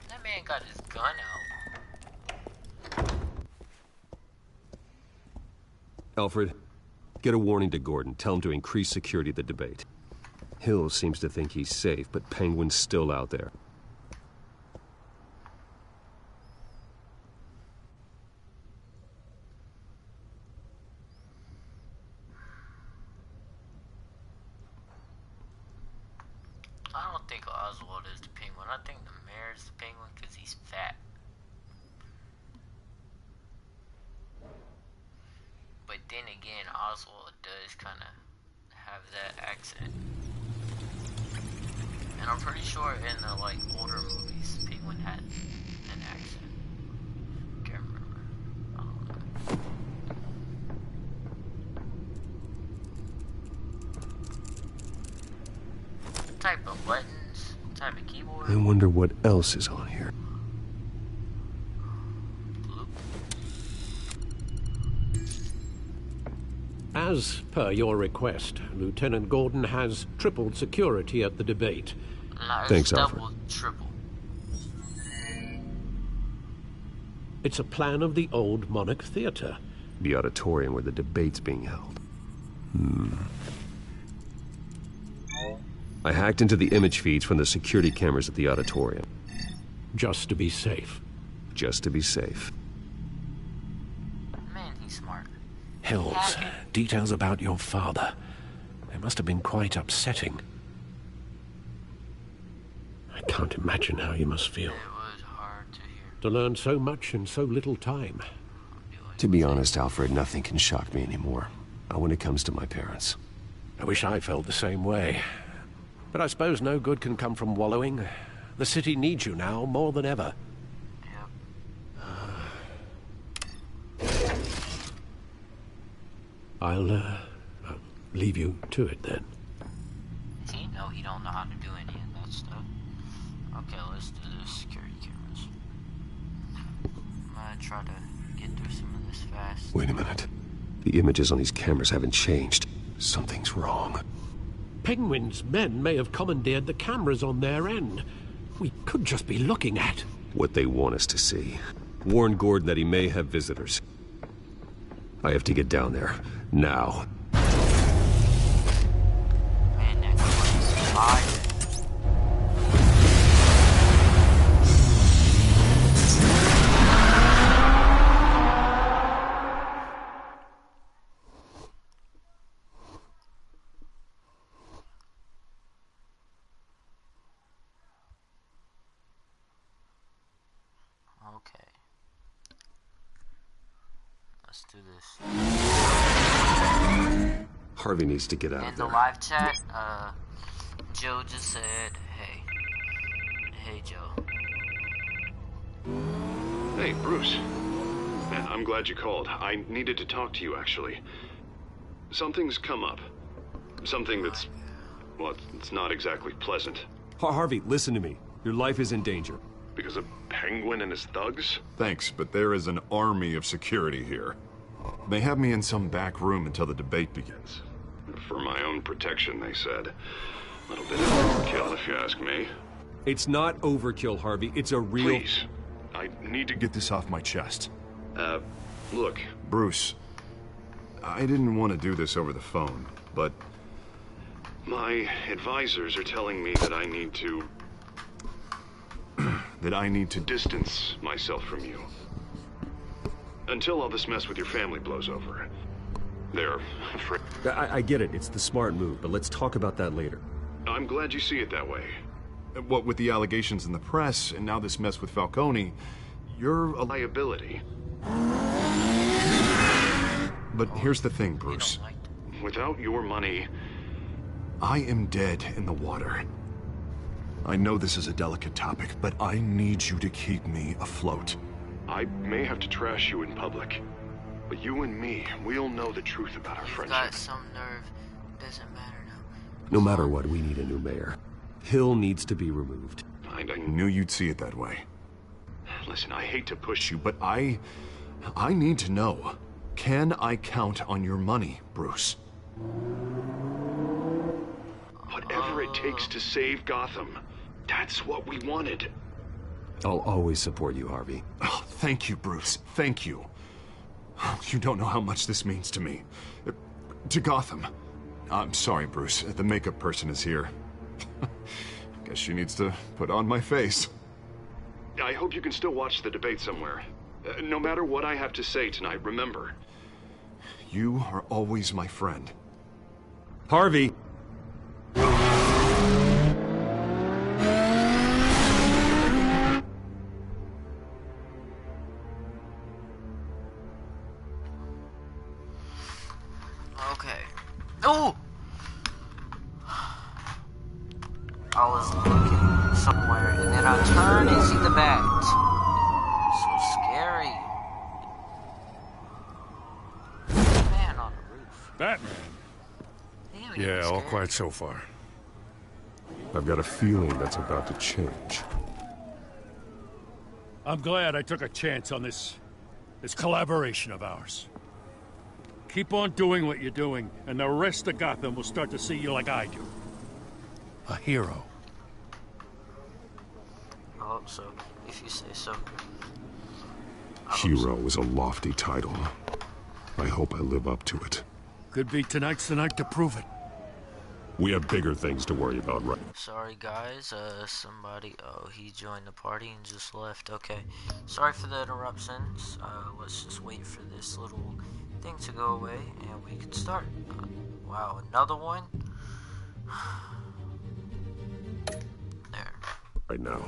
That man got his gun out. Alfred, get a warning to Gordon. Tell him to increase security at the debate. Hill seems to think he's safe, but Penguin's still out there. I don't think Oswald is the Penguin. I think the mayor's the Penguin because he's fat. But then again, Oswald does kind of have that accent. And I'm pretty sure in the, like, older movies, Penguin had an accent. Can't remember. I don't know. What type of buttons? What type of keyboard? I wonder what else is on here. As per your request, Lieutenant Gordon has tripled security at the debate. No, Thanks, double, Alfred. triple. It's a plan of the old Monarch Theater. The auditorium where the debate's being held. I hacked into the image feeds from the security cameras at the auditorium. Just to be safe. Just to be safe. Man, he's smart. Hills, details about your father. They must have been quite upsetting. I can't imagine how you must feel. It was hard to hear. To learn so much in so little time. To be honest, Alfred, nothing can shock me anymore. Not when it comes to my parents. I wish I felt the same way. But I suppose no good can come from wallowing. The city needs you now more than ever. I'll leave you to it then. Does he know he don't know how to do any of that stuff? Okay, let's do the security cameras. I'm gonna try to get through some of this fast. Wait a minute. The images on these cameras haven't changed. Something's wrong. Penguin's men may have commandeered the cameras on their end. We could just be looking at What they want us to see. Warn Gordon that he may have visitors. I have to get down there. Now. Man, that was fire. Okay. Let's do this. Harvey needs to get out In of the there. live chat, Joe just said, hey. Hey, Joe. Hey, Bruce. Man, I'm glad you called. I needed to talk to you, actually. Something's come up. Something that's... well, it's not exactly pleasant. Harvey, listen to me. Your life is in danger. Because of Penguin and his thugs? Thanks, but there is an army of security here. They have me in some back room until the debate begins. For my own protection, they said. A little bit of overkill, if you ask me. It's not overkill, Harvey. It's a real... Please. I need to get this off my chest. Look. Bruce, I didn't want to do this over the phone, but... my advisors are telling me that I need to... that I need to distance myself from you. Until all this mess with your family blows over. They're afraid. I get it. It's the smart move, but let's talk about that later. I'm glad you see it that way. What with the allegations in the press, and now this mess with Falcone, you're a liability. But here's the thing, Bruce. Without your money, I am dead in the water. I know this is a delicate topic, but I need you to keep me afloat. I may have to trash you in public, but you and me, we'll know the truth about our friendship. Got some nerve. Doesn't matter now. No matter what, we need a new mayor. Hill needs to be removed. I knew you'd see it that way. Listen, I hate to push you, but I need to know. Can I count on your money, Bruce? Whatever it takes to save Gotham. That's what we wanted. I'll always support you, Harvey. Oh, thank you, Bruce. Thank you. You don't know how much this means to me. To Gotham. I'm sorry, Bruce. The makeup person is here. Guess she needs to put on my face. I hope you can still watch the debate somewhere. No matter what I have to say tonight, remember, you are always my friend. Harvey! Okay. Oh! I was looking somewhere, and then I turn and see the bat. So scary. Man on the roof. Batman? Yeah, all quiet so far. I've got a feeling that's about to change. I'm glad I took a chance on this collaboration of ours. Keep on doing what you're doing, and the rest of Gotham will start to see you like I do. A hero. I hope so, if you say so. Hero is a lofty title. I hope I live up to it. Could be tonight's the night to prove it. We have bigger things to worry about, right? Sorry guys, somebody, oh, he joined the party and just left. Okay, sorry for the interruptions. Let's just wait for this little thing to go away and we can start. Wow, another one? There. Right now.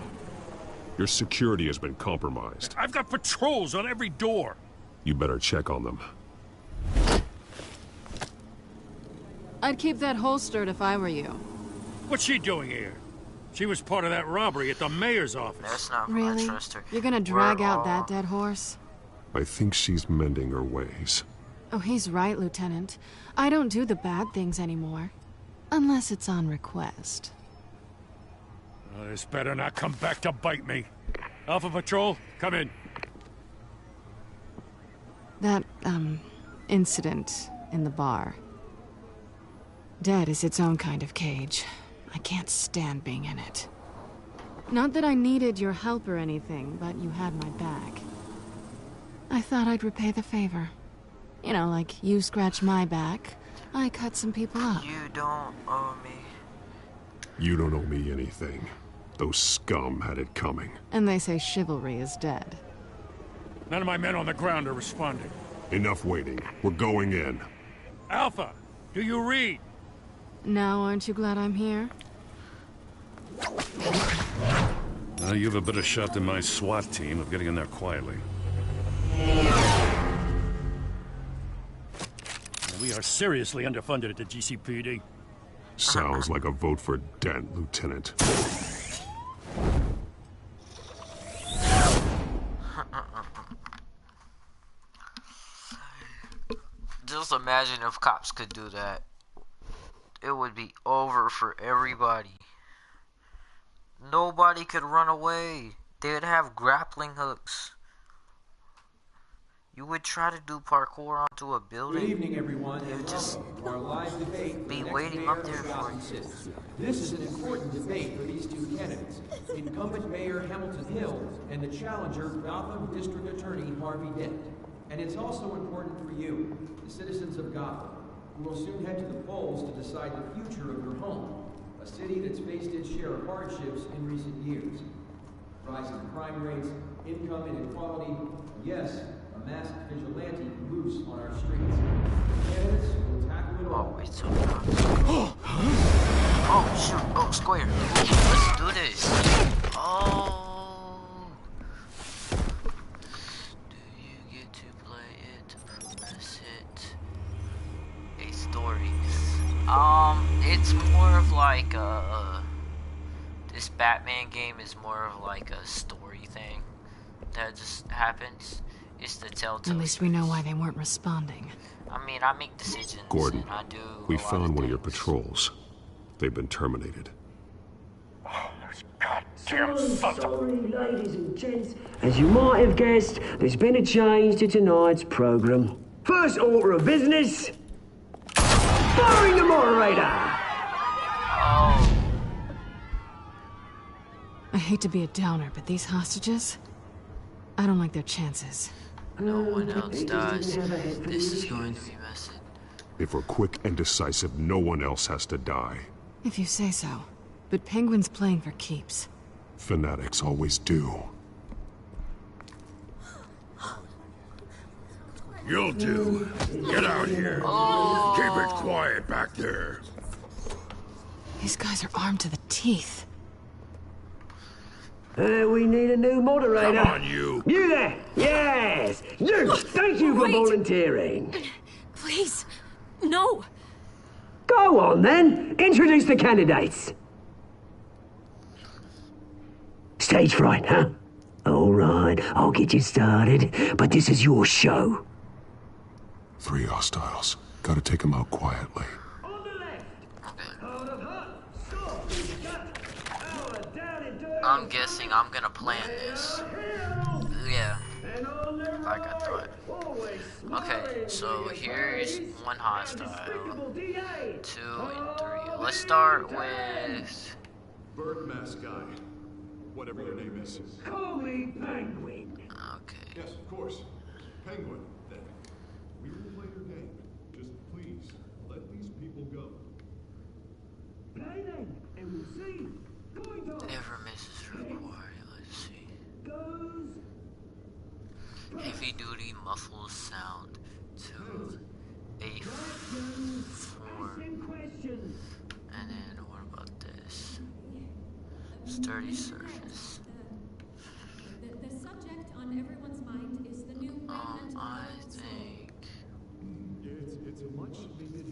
Your security has been compromised. I've got patrols on every door. You better check on them. I'd keep that holstered if I were you. What's she doing here? She was part of that robbery at the mayor's office. That's not Really? I trust her. You're gonna drag out that dead horse? I think she's mending her ways. Oh, he's right, Lieutenant. I don't do the bad things anymore. Unless it's on request. This better not come back to bite me. Alpha Patrol, come in. That, incident in the bar. Dead is its own kind of cage. I can't stand being in it. Not that I needed your help or anything, but you had my back. I thought I'd repay the favor. You know, like you scratch my back, I cut some people up. You don't owe me. You don't owe me anything. Those scum had it coming. And they say chivalry is dead. None of my men on the ground are responding. Enough waiting. We're going in. Alpha, do you read? Now, aren't you glad I'm here? You have a better shot than my SWAT team of getting in there quietly. We are seriously underfunded at the GCPD. Sounds like a vote for Dent, Lieutenant. Just imagine if cops could do that. It would be over for everybody. Nobody could run away. They would have grappling hooks. You would try to do parkour onto a building. Good evening, everyone. They would just to our live debate be waiting up there for you. This is an important debate for these two candidates, incumbent Mayor Hamilton Hill and the challenger Gotham District Attorney Harvey Dent. And it's also important for you, the citizens of Gotham, who will soon head to the polls to decide the future of your home, a city that's faced its share of hardships in recent years. Rising crime rates, income inequality, and yes, a masked vigilante loose on our streets. Candidates will tackle it all. Oh, wait, so oh, shoot. Oh, square. Let's do this. Oh. Do you get to play it? Press it. A story. It's more of like this Batman game is more of like a story thing that just happens. It's the telltale. At least we know why they weren't responding. I mean, I make decisions. Gordon, and I do we found one of your patrols. They've been terminated. Oh, those goddamn sons of... Sorry, ladies and gents. As you might have guessed, there's been a change to tonight's programme. First order of business... firing the moderator! I hate to be a downer, but these hostages... I don't like their chances. no one else dies, this is going to be messy. If we're quick and decisive, no one else has to die. If you say so. But Penguin's playing for keeps. Fanatics always do. You'll do. Get out here. Oh. Keep it quiet back there. These guys are armed to the teeth. We need a new moderator. Come on, you. You there! Yes! You! Thank you for volunteering. Please, no. Go on, then. Introduce the candidates. Stage fright, huh? All right, I'll get you started, but this is your show. 3 hostiles. Gotta take them out quietly. I'm guessing I'm gonna plan this. Yeah, like I thought. Okay, so here's 1 hostile, 2 and 3. Let's start with Bird mask guy. Whatever your name is. Call me Penguin. Okay. Yes, of course. Penguin, then. We will play your game. Just please, let these people go. Play then, and we'll see. Never misses her quarry. Let's see. Heavy duty muffled sound to a 4. And then what about this? Sturdy surface. The subject on everyone's mind is the new I think it's a much needed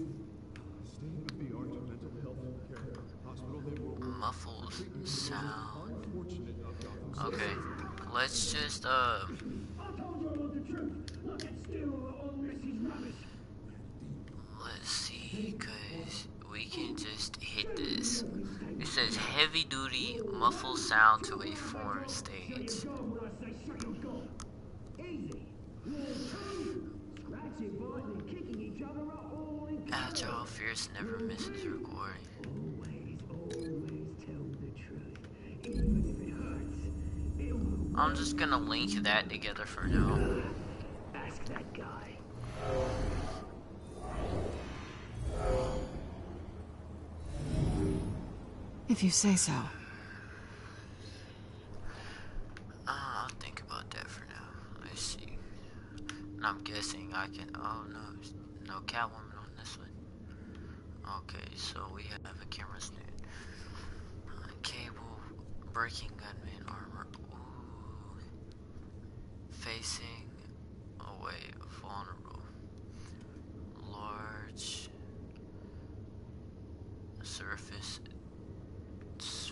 state-of-the-art mental health care hospital that will muffled sound. Okay, let's just let's see, cause we can just hit this. It says heavy duty muffled sound to a foreign stage. Agile, fierce, never misses her glory. I'm just gonna link that together for now. Ask that guy. If you say so. I'll think about that for now. Let's see. I'm guessing I can. Oh no, no Catwoman on this one. Okay, so we have a camera stand. Cable, breaking gunman armor. Ooh. Facing away, vulnerable. Large surface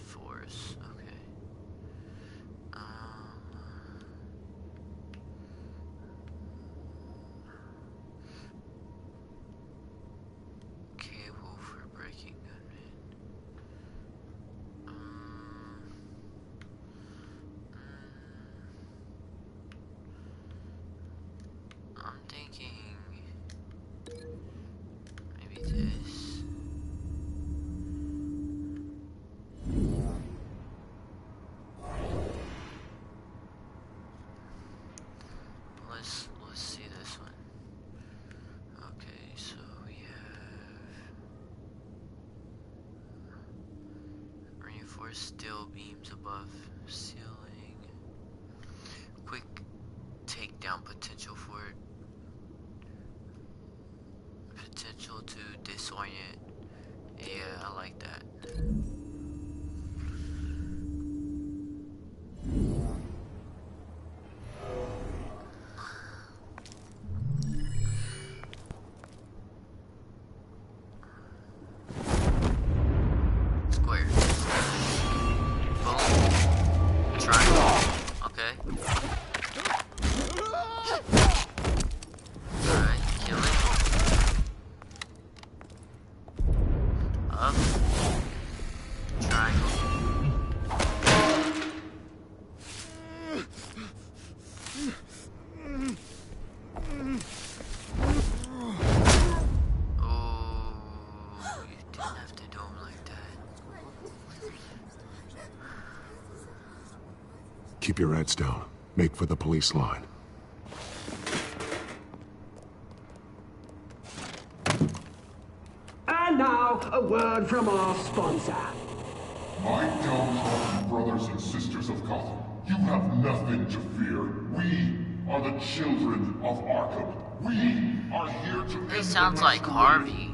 force. Okay. Cable for breaking gunman. I'm thinking maybe this. Let's see this one. Okay, so we have reinforced steel beams above ceiling. Quick takedown potential for it. Potential to disorient. Yeah, I like that. Square. Boom. Triangle. Okay. Alright, kill it. Up. Triangle. Oh, you didn't have to do him like that. Keep your heads down. Make for the police line. And now, a word from our sponsor. My downtrodden brothers and sisters of Gotham, you have nothing to fear. We are the children of Arkham. We are here to end He sounds like Harvey.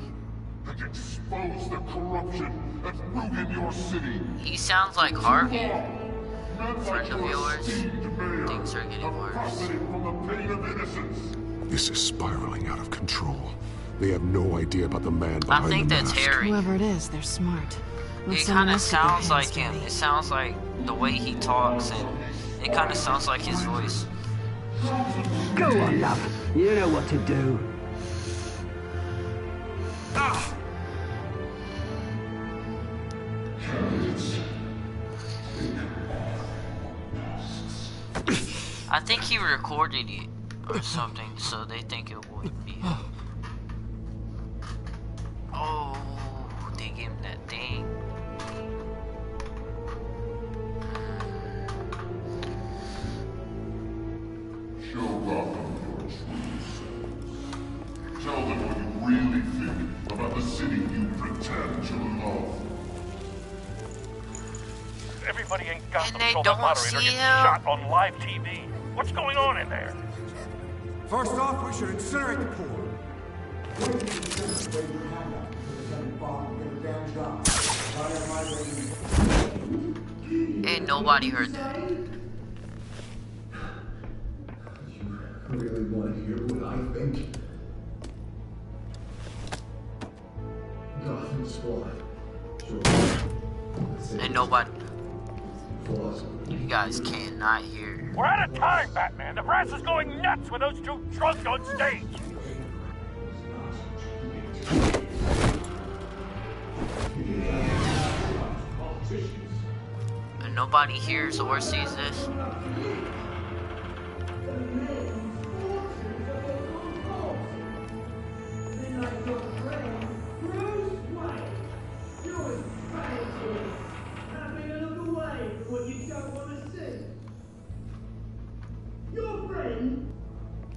and expose the corruption that ruined your city. He sounds like Harvey. Men Friend like of your yours. esteemed mayor Things are getting worse. profited from the pain of innocence. This is spiraling out of control. They have no idea about the man I behind think the that's mask. Harry. Whoever it is, they're smart. Let It someone kind of else get their sounds like hands him. dirty. It sounds like the way he talks, and it kind of sounds like his voice. Go on, love. You know what to do. Ah! I think he recorded it or something, so they think it would be. Oh, they gave him that thing. Show Gotham your true selves. Tell them what you really think about the city you pretend to love. Everybody in Gotham they saw don't that moderator see get him. shot on live TV. What's going on in there? First off, we should incinerate the pool. And nobody heard that. Really want to hear what I think? Gotham Squad. And nobody. You guys cannot hear. We're out of time, Batman. The brass is going nuts with those two drunks on stage. And nobody hears or sees this.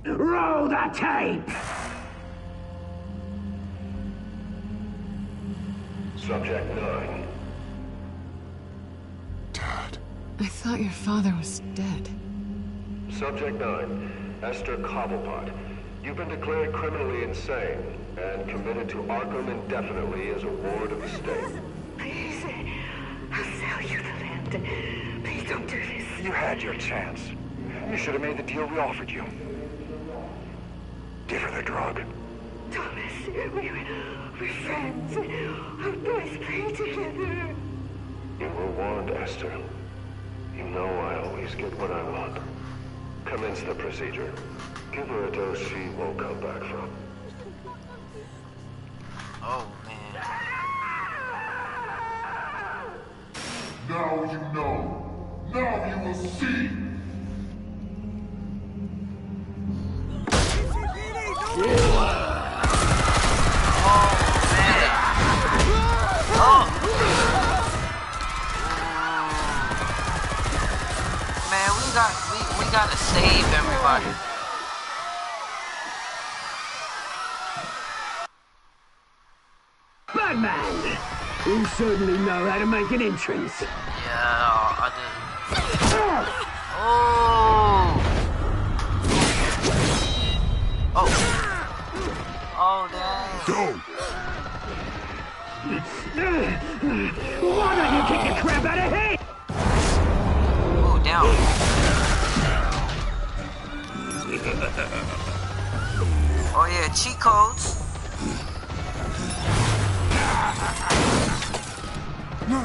Roll the tape! Subject 9. I thought your father was dead. Subject 9, Esther Cobblepot. You've been declared criminally insane and committed to Arkham indefinitely as a ward of the state. Please, I'll sell you the land. Please don't do this. You had your chance. You should have made the deal we offered you. Give her the drug. Thomas, we're friends. Our boys play together. You were warned, Esther. You know I always get what I want. Commence the procedure. Give her a dose she won't come back from. Oh, man. Now you know. Now you will see. Man, we gotta save everybody. Batman! You certainly know how to make an entrance. Yeah, I did. Oh! Oh! Oh, dang. Why don't you kick the crap out of him? Oh, down. Oh, yeah, cheat codes. No,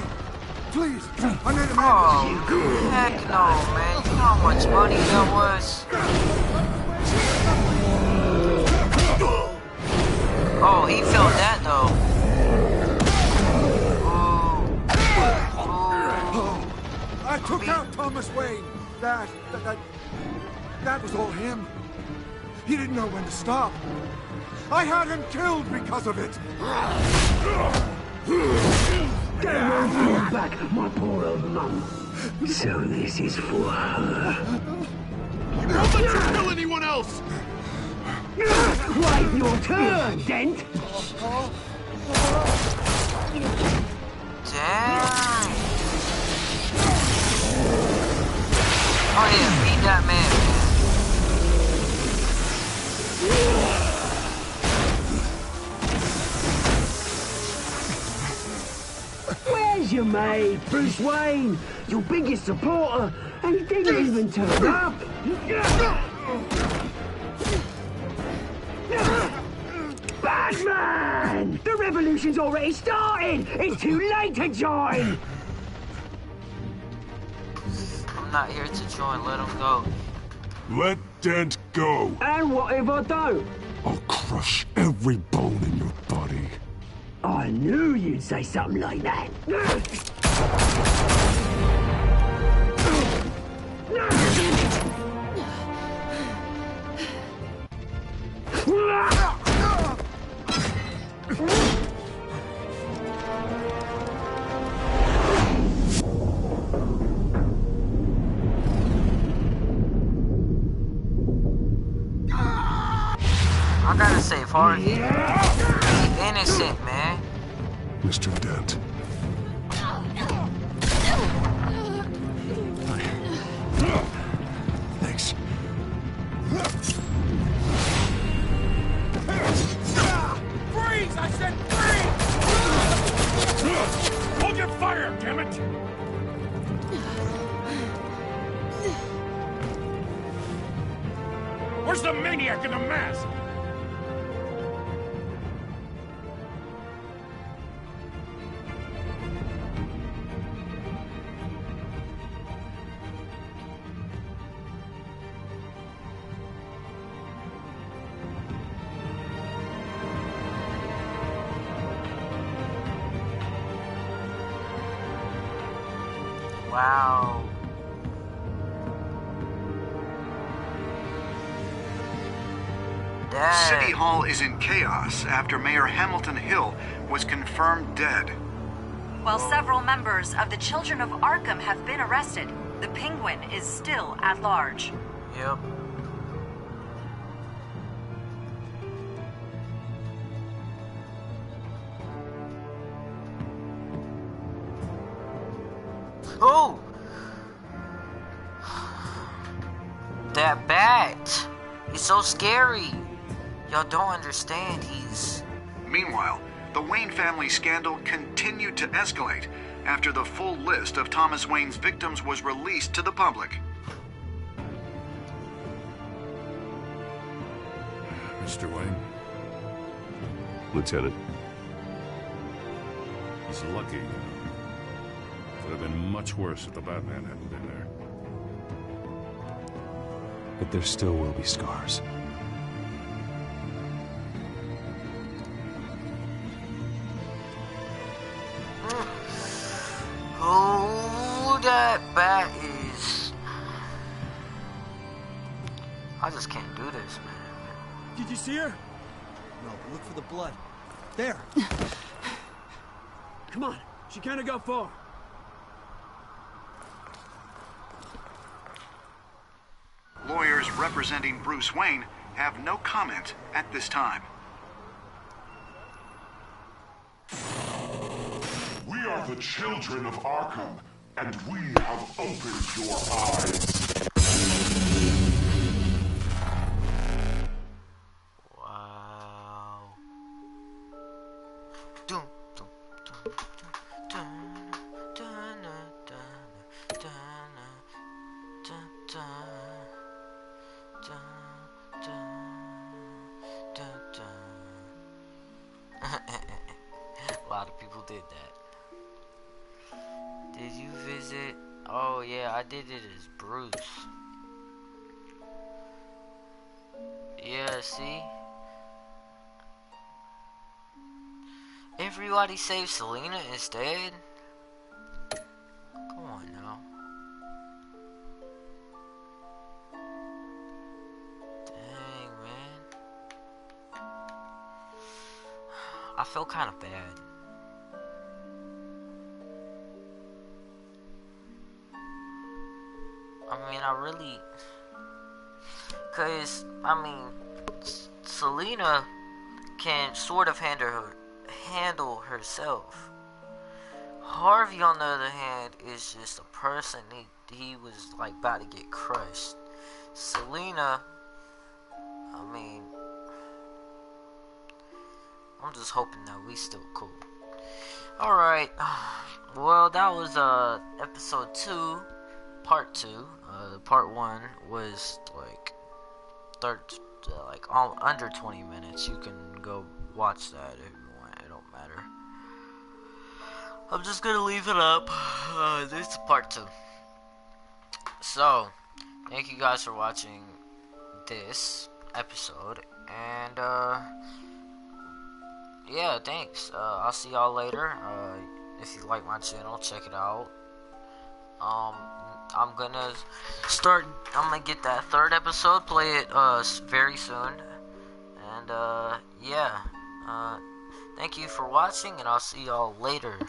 please, I made a Oh, heck no, man. You know how much money that was? Oh, he felt that, though. I took out Thomas Wayne. That was all him. He didn't know when to stop. I had him killed because of it. Don't bring back my poor old mum. So this is for her. Don't let you kill anyone else! Wait your turn, Dent! Damn. Oh yeah, beat that man. Where's your mate, Bruce Wayne? Your biggest supporter, and he didn't even turn up. Batman! The revolution's already started! It's too late to join! I'm not here to join, let him go. Let Dent go. And what if I don't? I'll crush every bone in your body. I knew you'd say something like that. I gotta save Harvey. He's innocent, man. Mr. Dent. Thanks. Freeze! I said freeze! Hold your fire, damn it! Where's the maniac in the mask? Wow. Dad. City Hall is in chaos after Mayor Hamilton Hill was confirmed dead. While several members of the Children of Arkham have been arrested, the Penguin is still at large. Yep. Oh! That bat! He's so scary! Y'all don't understand, he's... Meanwhile, the Wayne family scandal continued to escalate after the full list of Thomas Wayne's victims was released to the public. Mr. Wayne? Lieutenant. He's lucky. Could have been much worse if the Batman hadn't been there. But there still will be scars. Oh, that bat is... I just can't do this, man. Did you see her? No, but look for the blood. There. Come on, she can't go far. Lawyers representing Bruce Wayne have no comment at this time. We are the children of Arkham, and we have opened your eyes. Wow. Dun, dun, dun, dun, dun, dun, dun, dun, dun, dun, dun, dun, dun. A lot of people did that. Did you visit? Oh yeah, I did it as Bruce. Yeah, see? Everybody saved Selina instead? Come on now. Dang, man. I feel kind of bad. I mean, I really... Cause, I mean, Selina can sort of handle herself. Harvey, on the other hand, is just a person. He was like about to get crushed. Selena, I mean, I'm just hoping that we still cool. Alright, well, that was episode 2, part 2. Part 1 was like under 20 minutes. You can go watch that if you want. It don't matter. I'm just gonna leave it up. This is part 2. So, thank you guys for watching this episode, and yeah, thanks. I'll see y'all later. If you like my channel, check it out. I'm gonna get that 3rd episode, play it very soon, and yeah, thank you for watching, and I'll see y'all later.